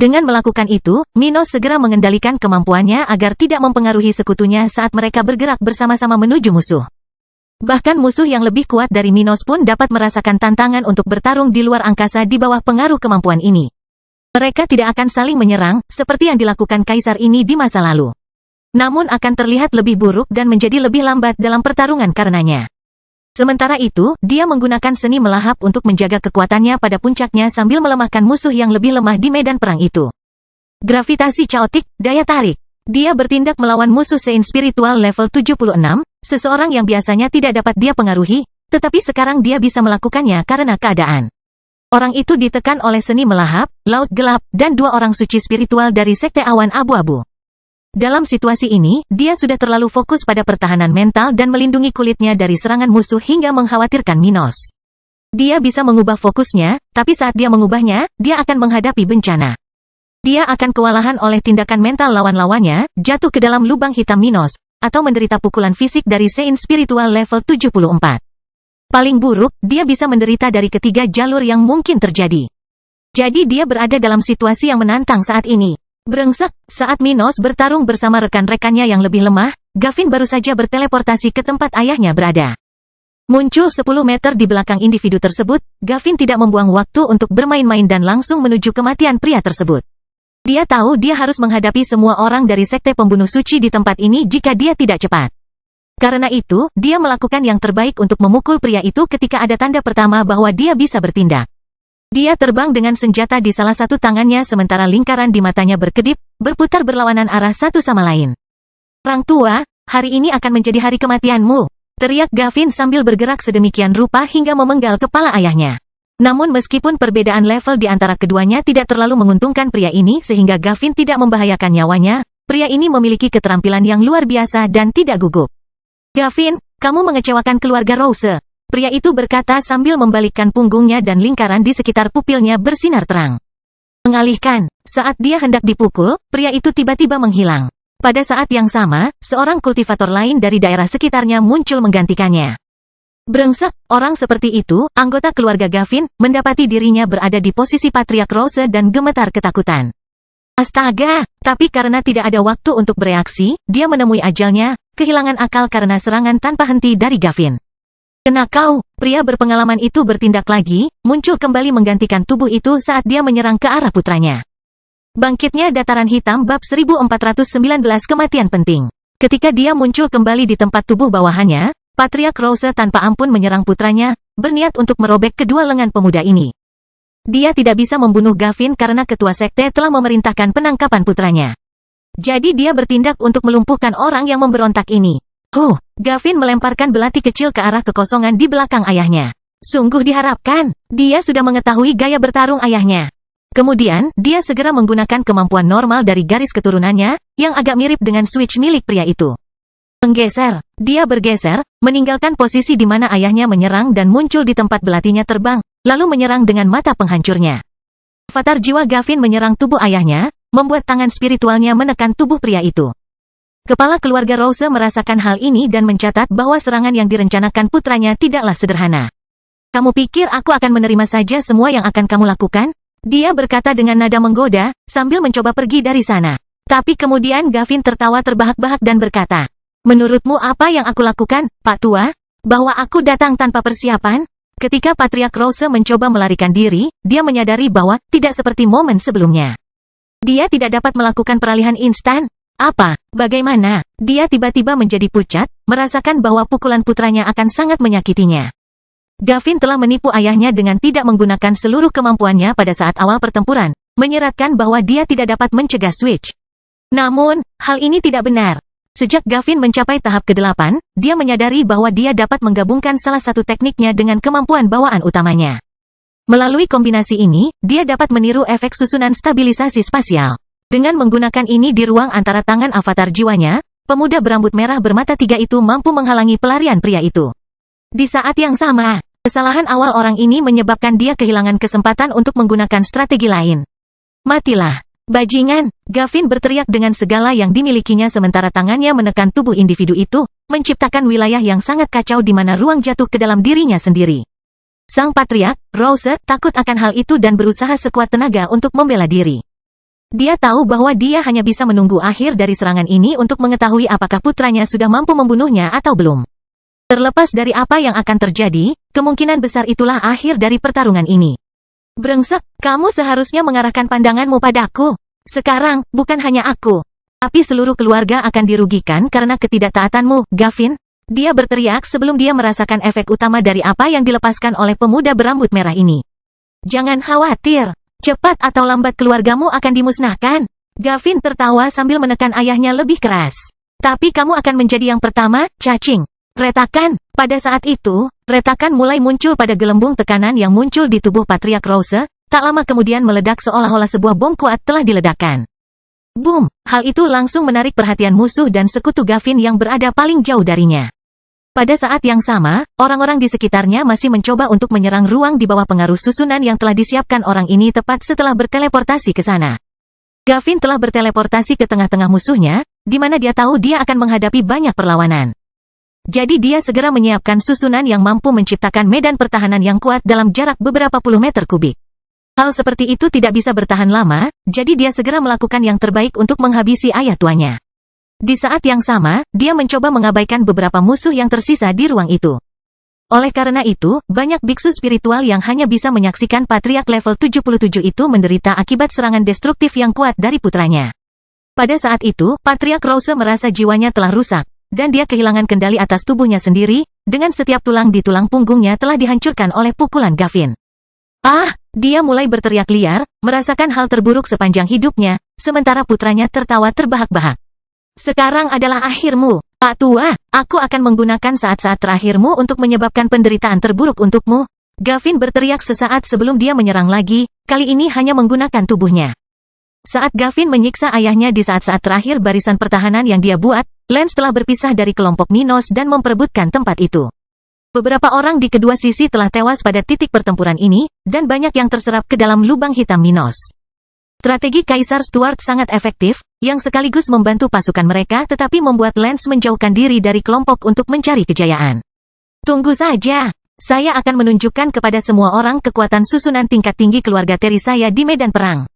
Dengan melakukan itu, Minos segera mengendalikan kemampuannya agar tidak mempengaruhi sekutunya saat mereka bergerak bersama-sama menuju musuh. Bahkan musuh yang lebih kuat dari Minos pun dapat merasakan tantangan untuk bertarung di luar angkasa di bawah pengaruh kemampuan ini. Mereka tidak akan saling menyerang, seperti yang dilakukan kaisar ini di masa lalu. Namun akan terlihat lebih buruk dan menjadi lebih lambat dalam pertarungan karenanya. Sementara itu, dia menggunakan seni melahap untuk menjaga kekuatannya pada puncaknya sambil melemahkan musuh yang lebih lemah di medan perang itu. Gravitasi caotik, daya tarik. Dia bertindak melawan musuh sein spiritual level 76, seseorang yang biasanya tidak dapat dia pengaruhi, tetapi sekarang dia bisa melakukannya karena keadaan. Orang itu ditekan oleh seni melahap, laut gelap, dan dua orang suci spiritual dari sekte awan abu-abu. Dalam situasi ini, dia sudah terlalu fokus pada pertahanan mental dan melindungi kulitnya dari serangan musuh hingga mengkhawatirkan Minos. Dia bisa mengubah fokusnya, tapi saat dia mengubahnya, dia akan menghadapi bencana. Dia akan kewalahan oleh tindakan mental lawan-lawannya, jatuh ke dalam lubang hitam Minos, atau menderita pukulan fisik dari sein spiritual level 74. Paling buruk, dia bisa menderita dari ketiga jalur yang mungkin terjadi. Jadi dia berada dalam situasi yang menantang saat ini. Brengsek, saat Minos bertarung bersama rekan-rekannya yang lebih lemah, Gavin baru saja berteleportasi ke tempat ayahnya berada. Muncul 10 meter di belakang individu tersebut, Gavin tidak membuang waktu untuk bermain-main dan langsung menuju kematian pria tersebut. Dia tahu dia harus menghadapi semua orang dari sekte pembunuh suci di tempat ini jika dia tidak cepat. Karena itu, dia melakukan yang terbaik untuk memukul pria itu ketika ada tanda pertama bahwa dia bisa bertindak. Dia terbang dengan senjata di salah satu tangannya sementara lingkaran di matanya berkedip, berputar berlawanan arah satu sama lain. Orang tua, hari ini akan menjadi hari kematianmu, teriak Gavin sambil bergerak sedemikian rupa hingga memenggal kepala ayahnya. Namun meskipun perbedaan level di antara keduanya tidak terlalu menguntungkan pria ini sehingga Gavin tidak membahayakan nyawanya, pria ini memiliki keterampilan yang luar biasa dan tidak gugup. Gavin, kamu mengecewakan keluarga Rose. Pria itu berkata sambil membalikkan punggungnya dan lingkaran di sekitar pupilnya bersinar terang. Mengalihkan, saat dia hendak dipukul, pria itu tiba-tiba menghilang. Pada saat yang sama, seorang kultivator lain dari daerah sekitarnya muncul menggantikannya. Brengsek, orang seperti itu, anggota keluarga Gavin, mendapati dirinya berada di posisi Patriark Rose dan gemetar ketakutan. Astaga, tapi karena tidak ada waktu untuk bereaksi, dia menemui ajalnya, kehilangan akal karena serangan tanpa henti dari Gavin. Kena kau, pria berpengalaman itu bertindak lagi, muncul kembali menggantikan tubuh itu saat dia menyerang ke arah putranya. Bangkitnya Dataran Hitam bab 1419 Kematian Penting. Ketika dia muncul kembali di tempat tubuh bawahannya, Patriark Rose tanpa ampun menyerang putranya, berniat untuk merobek kedua lengan pemuda ini. Dia tidak bisa membunuh Gavin karena ketua sekte telah memerintahkan penangkapan putranya. Jadi dia bertindak untuk melumpuhkan orang yang memberontak ini. Gavin melemparkan belati kecil ke arah kekosongan di belakang ayahnya. Sungguh diharapkan, dia sudah mengetahui gaya bertarung ayahnya. Kemudian, dia segera menggunakan kemampuan normal dari garis keturunannya, yang agak mirip dengan switch milik pria itu. Menggeser, dia bergeser, meninggalkan posisi di mana ayahnya menyerang dan muncul di tempat belatinya terbang, lalu menyerang dengan mata penghancurnya. Avatar jiwa Gavin menyerang tubuh ayahnya, membuat tangan spiritualnya menekan tubuh pria itu. Kepala keluarga Rose merasakan hal ini dan mencatat bahwa serangan yang direncanakan putranya tidaklah sederhana. Kamu pikir aku akan menerima saja semua yang akan kamu lakukan? Dia berkata dengan nada menggoda, sambil mencoba pergi dari sana. Tapi kemudian Gavin tertawa terbahak-bahak dan berkata, "Menurutmu apa yang aku lakukan, Pak Tua? Bahwa aku datang tanpa persiapan?" Ketika Patriark Rose mencoba melarikan diri, dia menyadari bahwa tidak seperti momen sebelumnya. Dia tidak dapat melakukan peralihan instan. Apa? Bagaimana? Dia tiba-tiba menjadi pucat, merasakan bahwa pukulan putranya akan sangat menyakitinya. Gavin telah menipu ayahnya dengan tidak menggunakan seluruh kemampuannya pada saat awal pertempuran, menyeratkan bahwa dia tidak dapat mencegah switch. Namun, hal ini tidak benar. Sejak Gavin mencapai tahap ke-8, dia menyadari bahwa dia dapat menggabungkan salah satu tekniknya dengan kemampuan bawaan utamanya. Melalui kombinasi ini, dia dapat meniru efek susunan stabilisasi spasial. Dengan menggunakan ini di ruang antara tangan avatar jiwanya, pemuda berambut merah bermata tiga itu mampu menghalangi pelarian pria itu. Di saat yang sama, kesalahan awal orang ini menyebabkan dia kehilangan kesempatan untuk menggunakan strategi lain. Matilah, bajingan! Gavin berteriak dengan segala yang dimilikinya sementara tangannya menekan tubuh individu itu, menciptakan wilayah yang sangat kacau di mana ruang jatuh ke dalam dirinya sendiri. Sang Patriark, Rose, takut akan hal itu dan berusaha sekuat tenaga untuk membela diri. Dia tahu bahwa dia hanya bisa menunggu akhir dari serangan ini untuk mengetahui apakah putranya sudah mampu membunuhnya atau belum. Terlepas dari apa yang akan terjadi, kemungkinan besar itulah akhir dari pertarungan ini. Brengsek, kamu seharusnya mengarahkan pandanganmu padaku. Sekarang, bukan hanya aku, tapi seluruh keluarga akan dirugikan karena ketidaktaatanmu, Gavin. Dia berteriak sebelum dia merasakan efek utama dari apa yang dilepaskan oleh pemuda berambut merah ini. Jangan khawatir, cepat atau lambat keluargamu akan dimusnahkan. Gavin tertawa sambil menekan ayahnya lebih keras. Tapi kamu akan menjadi yang pertama, cacing. Retakan. Pada saat itu, retakan mulai muncul pada gelembung tekanan yang muncul di tubuh Patriark Rose, tak lama kemudian meledak seolah-olah sebuah bom kuat telah diledakkan. Boom! Hal itu langsung menarik perhatian musuh dan sekutu Gavin yang berada paling jauh darinya. Pada saat yang sama, orang-orang di sekitarnya masih mencoba untuk menyerang ruang di bawah pengaruh susunan yang telah disiapkan orang ini tepat setelah berteleportasi ke sana. Gavin telah berteleportasi ke tengah-tengah musuhnya, di mana dia tahu dia akan menghadapi banyak perlawanan. Jadi dia segera menyiapkan susunan yang mampu menciptakan medan pertahanan yang kuat dalam jarak beberapa puluh meter kubik. Hal seperti itu tidak bisa bertahan lama, jadi dia segera melakukan yang terbaik untuk menghabisi ayah tuanya. Di saat yang sama, dia mencoba mengabaikan beberapa musuh yang tersisa di ruang itu. Oleh karena itu, banyak biksu spiritual yang hanya bisa menyaksikan Patriark level 77 itu menderita akibat serangan destruktif yang kuat dari putranya. Pada saat itu, Patriark Rose merasa jiwanya telah rusak, dan dia kehilangan kendali atas tubuhnya sendiri, dengan setiap tulang di tulang punggungnya telah dihancurkan oleh pukulan Gavin. Dia mulai berteriak liar, merasakan hal terburuk sepanjang hidupnya, sementara putranya tertawa terbahak-bahak. Sekarang adalah akhirmu, Pak Tua. Aku akan menggunakan saat-saat terakhirmu untuk menyebabkan penderitaan terburuk untukmu. Gavin berteriak sesaat sebelum dia menyerang lagi, kali ini hanya menggunakan tubuhnya. Saat Gavin menyiksa ayahnya di saat-saat terakhir barisan pertahanan yang dia buat, Lance telah berpisah dari kelompok Minos dan memperebutkan tempat itu. Beberapa orang di kedua sisi telah tewas pada titik pertempuran ini, dan banyak yang terserap ke dalam lubang hitam Minos. Strategi Kaisar Stuart sangat efektif, yang sekaligus membantu pasukan mereka tetapi membuat Lance menjauhkan diri dari kelompok untuk mencari kejayaan. Tunggu saja, saya akan menunjukkan kepada semua orang kekuatan susunan tingkat tinggi keluarga Terry saya di medan perang.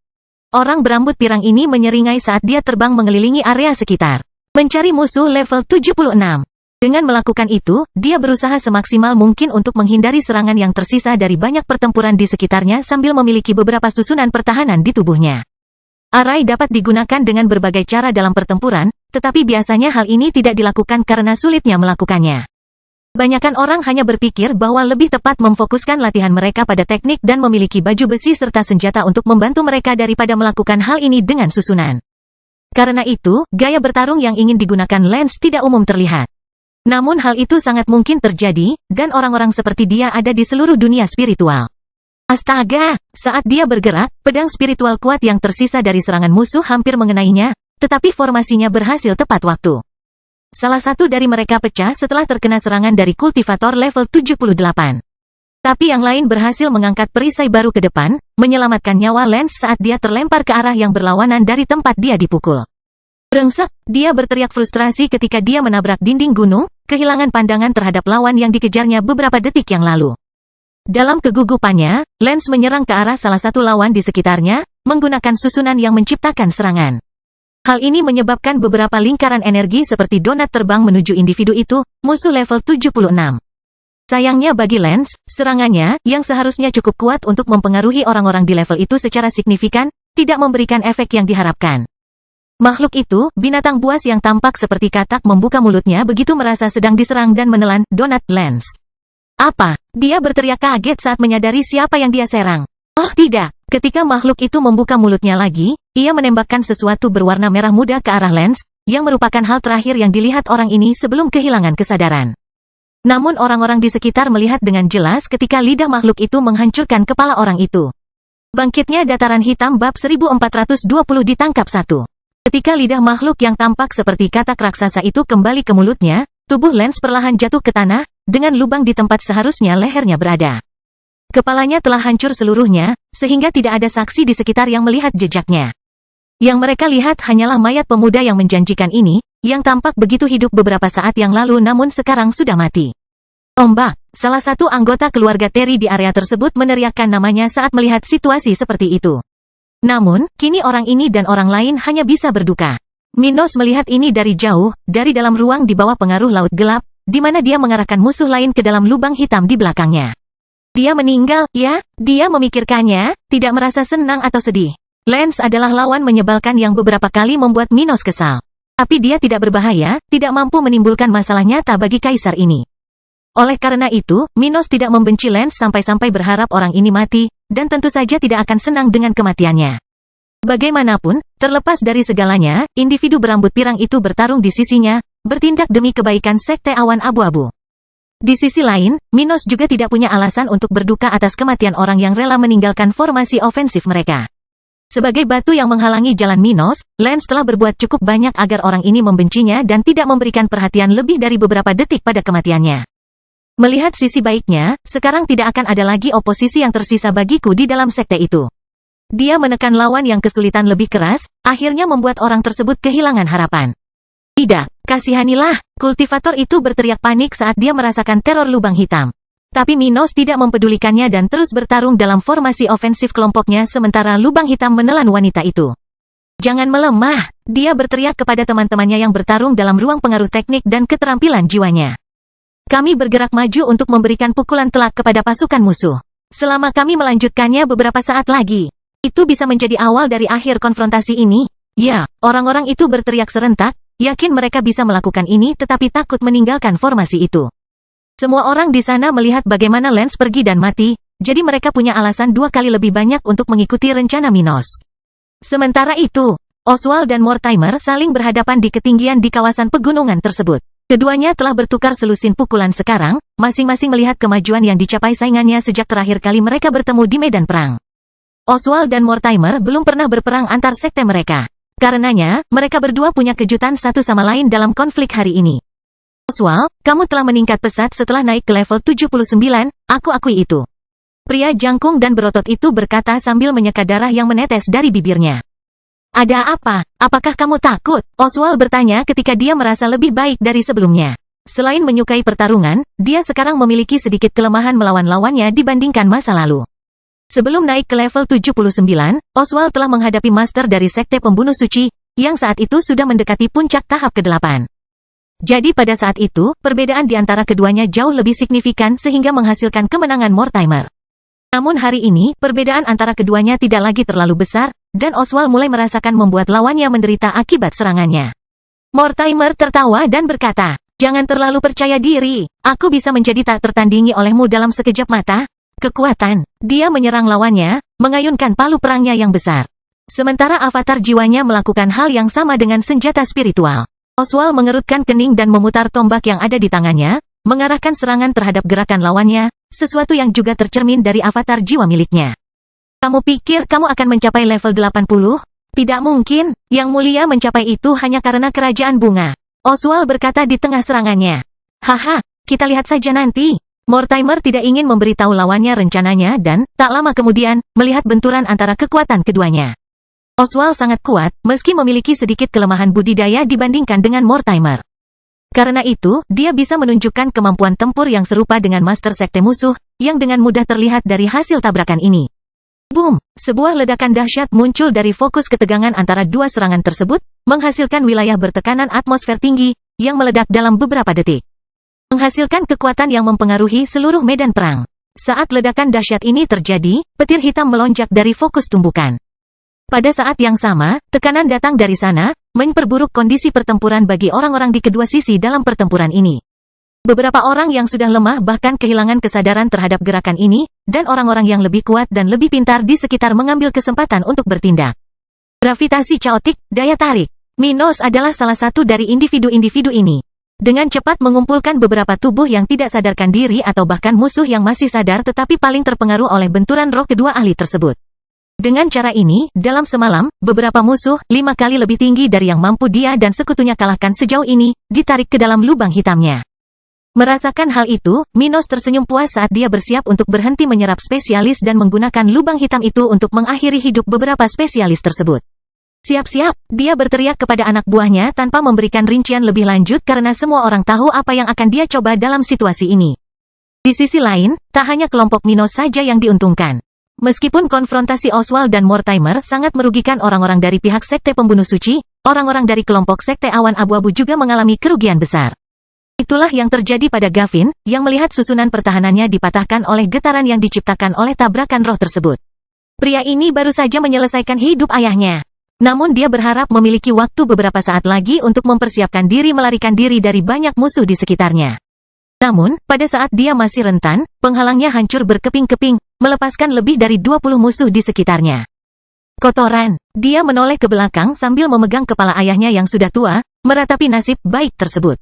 Orang berambut pirang ini menyeringai saat dia terbang mengelilingi area sekitar. Mencari musuh level 76. Dengan melakukan itu, dia berusaha semaksimal mungkin untuk menghindari serangan yang tersisa dari banyak pertempuran di sekitarnya sambil memiliki beberapa susunan pertahanan di tubuhnya. Arai dapat digunakan dengan berbagai cara dalam pertempuran, tetapi biasanya hal ini tidak dilakukan karena sulitnya melakukannya. Banyakan orang hanya berpikir bahwa lebih tepat memfokuskan latihan mereka pada teknik dan memiliki baju besi serta senjata untuk membantu mereka daripada melakukan hal ini dengan susunan. Karena itu, gaya bertarung yang ingin digunakan Lance tidak umum terlihat. Namun hal itu sangat mungkin terjadi, dan orang-orang seperti dia ada di seluruh dunia spiritual. Astaga! Saat dia bergerak, pedang spiritual kuat yang tersisa dari serangan musuh hampir mengenainya, tetapi formasinya berhasil tepat waktu. Salah satu dari mereka pecah setelah terkena serangan dari kultivator level 78. Tapi yang lain berhasil mengangkat perisai baru ke depan, menyelamatkan nyawa Lance saat dia terlempar ke arah yang berlawanan dari tempat dia dipukul. Brengsek, dia berteriak frustrasi ketika dia menabrak dinding gunung, kehilangan pandangan terhadap lawan yang dikejarnya beberapa detik yang lalu. Dalam kegugupannya, Lance menyerang ke arah salah satu lawan di sekitarnya, menggunakan susunan yang menciptakan serangan. Hal ini menyebabkan beberapa lingkaran energi seperti donat terbang menuju individu itu, musuh level 76. Sayangnya bagi Lance, serangannya, yang seharusnya cukup kuat untuk mempengaruhi orang-orang di level itu secara signifikan, tidak memberikan efek yang diharapkan. Makhluk itu, binatang buas yang tampak seperti katak membuka mulutnya begitu merasa sedang diserang dan menelan donat Lance. Apa? Dia berteriak kaget saat menyadari siapa yang dia serang. Oh tidak! Ketika makhluk itu membuka mulutnya lagi, ia menembakkan sesuatu berwarna merah muda ke arah Lance, yang merupakan hal terakhir yang dilihat orang ini sebelum kehilangan kesadaran. Namun orang-orang di sekitar melihat dengan jelas ketika lidah makhluk itu menghancurkan kepala orang itu. Bangkitnya dataran hitam bab 1420 ditangkap satu. Ketika lidah makhluk yang tampak seperti katak raksasa itu kembali ke mulutnya, tubuh Lance perlahan jatuh ke tanah, dengan lubang di tempat seharusnya lehernya berada. Kepalanya telah hancur seluruhnya, sehingga tidak ada saksi di sekitar yang melihat jejaknya. Yang mereka lihat hanyalah mayat pemuda yang menjanjikan ini, yang tampak begitu hidup beberapa saat yang lalu namun sekarang sudah mati. Ombak, salah satu anggota keluarga Terry di area tersebut meneriakkan namanya saat melihat situasi seperti itu. Namun, kini orang ini dan orang lain hanya bisa berduka. Minos melihat ini dari jauh, dari dalam ruang di bawah pengaruh laut gelap, di mana dia mengarahkan musuh lain ke dalam lubang hitam di belakangnya. Dia meninggal, ya? Dia memikirkannya, tidak merasa senang atau sedih. Lance adalah lawan menyebalkan yang beberapa kali membuat Minos kesal. Tapi dia tidak berbahaya, tidak mampu menimbulkan masalah nyata bagi kaisar ini. Oleh karena itu, Minos tidak membenci Lance sampai-sampai berharap orang ini mati, dan tentu saja tidak akan senang dengan kematiannya. Bagaimanapun, terlepas dari segalanya, individu berambut pirang itu bertarung di sisinya, bertindak demi kebaikan sekte awan abu-abu. Di sisi lain, Minos juga tidak punya alasan untuk berduka atas kematian orang yang rela meninggalkan formasi ofensif mereka. Sebagai batu yang menghalangi jalan Minos, Lance telah berbuat cukup banyak agar orang ini membencinya dan tidak memberikan perhatian lebih dari beberapa detik pada kematiannya. Melihat sisi baiknya, sekarang tidak akan ada lagi oposisi yang tersisa bagiku di dalam sekte itu. Dia menekan lawan yang kesulitan lebih keras, akhirnya membuat orang tersebut kehilangan harapan. Tidak, kasihanilah, kultivator itu berteriak panik saat dia merasakan teror lubang hitam. Tapi Minos tidak mempedulikannya dan terus bertarung dalam formasi ofensif kelompoknya sementara lubang hitam menelan wanita itu. Jangan melemah, dia berteriak kepada teman-temannya yang bertarung dalam ruang pengaruh teknik dan keterampilan jiwanya. Kami bergerak maju untuk memberikan pukulan telak kepada pasukan musuh. Selama kami melanjutkannya beberapa saat lagi, itu bisa menjadi awal dari akhir konfrontasi ini. Ya, orang-orang itu berteriak serentak, yakin mereka bisa melakukan ini tetapi takut meninggalkan formasi itu. Semua orang di sana melihat bagaimana Lance pergi dan mati, jadi mereka punya alasan 2 kali lebih banyak untuk mengikuti rencana Minos. Sementara itu, Oswald dan Mortimer saling berhadapan di ketinggian di kawasan pegunungan tersebut. Keduanya telah bertukar selusin pukulan sekarang, masing-masing melihat kemajuan yang dicapai saingannya sejak terakhir kali mereka bertemu di medan perang. Oswald dan Mortimer belum pernah berperang antar sekte mereka. Karenanya, mereka berdua punya kejutan satu sama lain dalam konflik hari ini. Oswald, kamu telah meningkat pesat setelah naik ke level 79, aku akui itu. Pria jangkung dan berotot itu berkata sambil menyeka darah yang menetes dari bibirnya. Ada apa? Apakah kamu takut? Oswald bertanya ketika dia merasa lebih baik dari sebelumnya. Selain menyukai pertarungan, dia sekarang memiliki sedikit kelemahan melawan lawannya dibandingkan masa lalu. Sebelum naik ke level 79, Oswald telah menghadapi master dari sekte pembunuh suci, yang saat itu sudah mendekati puncak tahap ke-8. Jadi pada saat itu, perbedaan di antara keduanya jauh lebih signifikan sehingga menghasilkan kemenangan Mortimer. Namun hari ini, perbedaan antara keduanya tidak lagi terlalu besar, dan Oswald mulai merasakan membuat lawannya menderita akibat serangannya. Mortimer tertawa dan berkata, "Jangan terlalu percaya diri, aku bisa menjadi tak tertandingi olehmu dalam sekejap mata." Kekuatan, dia menyerang lawannya, mengayunkan palu perangnya yang besar. Sementara avatar jiwanya melakukan hal yang sama dengan senjata spiritual. Oswald mengerutkan kening dan memutar tombak yang ada di tangannya, mengarahkan serangan terhadap gerakan lawannya, sesuatu yang juga tercermin dari avatar jiwa miliknya. "Kamu pikir kamu akan mencapai level 80? Tidak mungkin, Yang Mulia mencapai itu hanya karena kerajaan bunga." Oswald berkata di tengah serangannya. "Haha, kita lihat saja nanti." Mortimer tidak ingin memberitahu lawannya rencananya dan, tak lama kemudian, melihat benturan antara kekuatan keduanya. Oswald sangat kuat, meski memiliki sedikit kelemahan budidaya dibandingkan dengan Mortimer. Karena itu, dia bisa menunjukkan kemampuan tempur yang serupa dengan Master Sekte musuh, yang dengan mudah terlihat dari hasil tabrakan ini. Boom! Sebuah ledakan dahsyat muncul dari fokus ketegangan antara dua serangan tersebut, menghasilkan wilayah bertekanan atmosfer tinggi, yang meledak dalam beberapa detik. Menghasilkan kekuatan yang mempengaruhi seluruh medan perang. Saat ledakan dahsyat ini terjadi, petir hitam melonjak dari fokus tumbukan. Pada saat yang sama, tekanan datang dari sana, memperburuk kondisi pertempuran bagi orang-orang di kedua sisi dalam pertempuran ini. Beberapa orang yang sudah lemah bahkan kehilangan kesadaran terhadap gerakan ini, dan orang-orang yang lebih kuat dan lebih pintar di sekitar mengambil kesempatan untuk bertindak. Gravitasi caotik, daya tarik. Minos adalah salah satu dari individu-individu ini. Dengan cepat mengumpulkan beberapa tubuh yang tidak sadarkan diri atau bahkan musuh yang masih sadar tetapi paling terpengaruh oleh benturan roh kedua ahli tersebut. Dengan cara ini, dalam semalam, beberapa musuh, 5 kali lebih tinggi dari yang mampu dia dan sekutunya kalahkan sejauh ini, ditarik ke dalam lubang hitamnya. Merasakan hal itu, Minos tersenyum puas saat dia bersiap untuk berhenti menyerap spesialis dan menggunakan lubang hitam itu untuk mengakhiri hidup beberapa spesialis tersebut. "Siap-siap," dia berteriak kepada anak buahnya tanpa memberikan rincian lebih lanjut karena semua orang tahu apa yang akan dia coba dalam situasi ini. Di sisi lain, tak hanya kelompok Minos saja yang diuntungkan. Meskipun konfrontasi Oswald dan Mortimer sangat merugikan orang-orang dari pihak Sekte Pembunuh Suci, orang-orang dari kelompok Sekte Awan Abu-Abu juga mengalami kerugian besar. Itulah yang terjadi pada Gavin, yang melihat susunan pertahanannya dipatahkan oleh getaran yang diciptakan oleh tabrakan roh tersebut. Pria ini baru saja menyelesaikan hidup ayahnya. Namun dia berharap memiliki waktu beberapa saat lagi untuk mempersiapkan diri melarikan diri dari banyak musuh di sekitarnya. Namun, pada saat dia masih rentan, penghalangnya hancur berkeping-keping, melepaskan lebih dari 20 musuh di sekitarnya. Kotoran. Dia menoleh ke belakang sambil memegang kepala ayahnya yang sudah tua, meratapi nasib baik tersebut.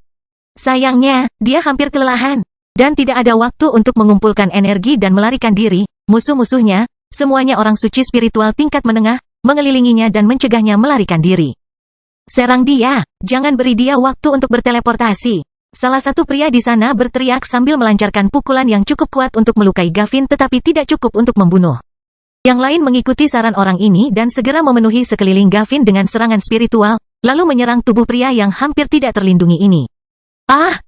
Sayangnya, dia hampir kelelahan, dan tidak ada waktu untuk mengumpulkan energi dan melarikan diri. Musuh-musuhnya, semuanya orang suci spiritual tingkat menengah, mengelilinginya dan mencegahnya melarikan diri. "Serang dia, jangan beri dia waktu untuk berteleportasi." Salah satu pria di sana berteriak sambil melancarkan pukulan yang cukup kuat untuk melukai Gavin tetapi tidak cukup untuk membunuh. Yang lain mengikuti saran orang ini dan segera memenuhi sekeliling Gavin dengan serangan spiritual, lalu menyerang tubuh pria yang hampir tidak terlindungi ini. "Ah!"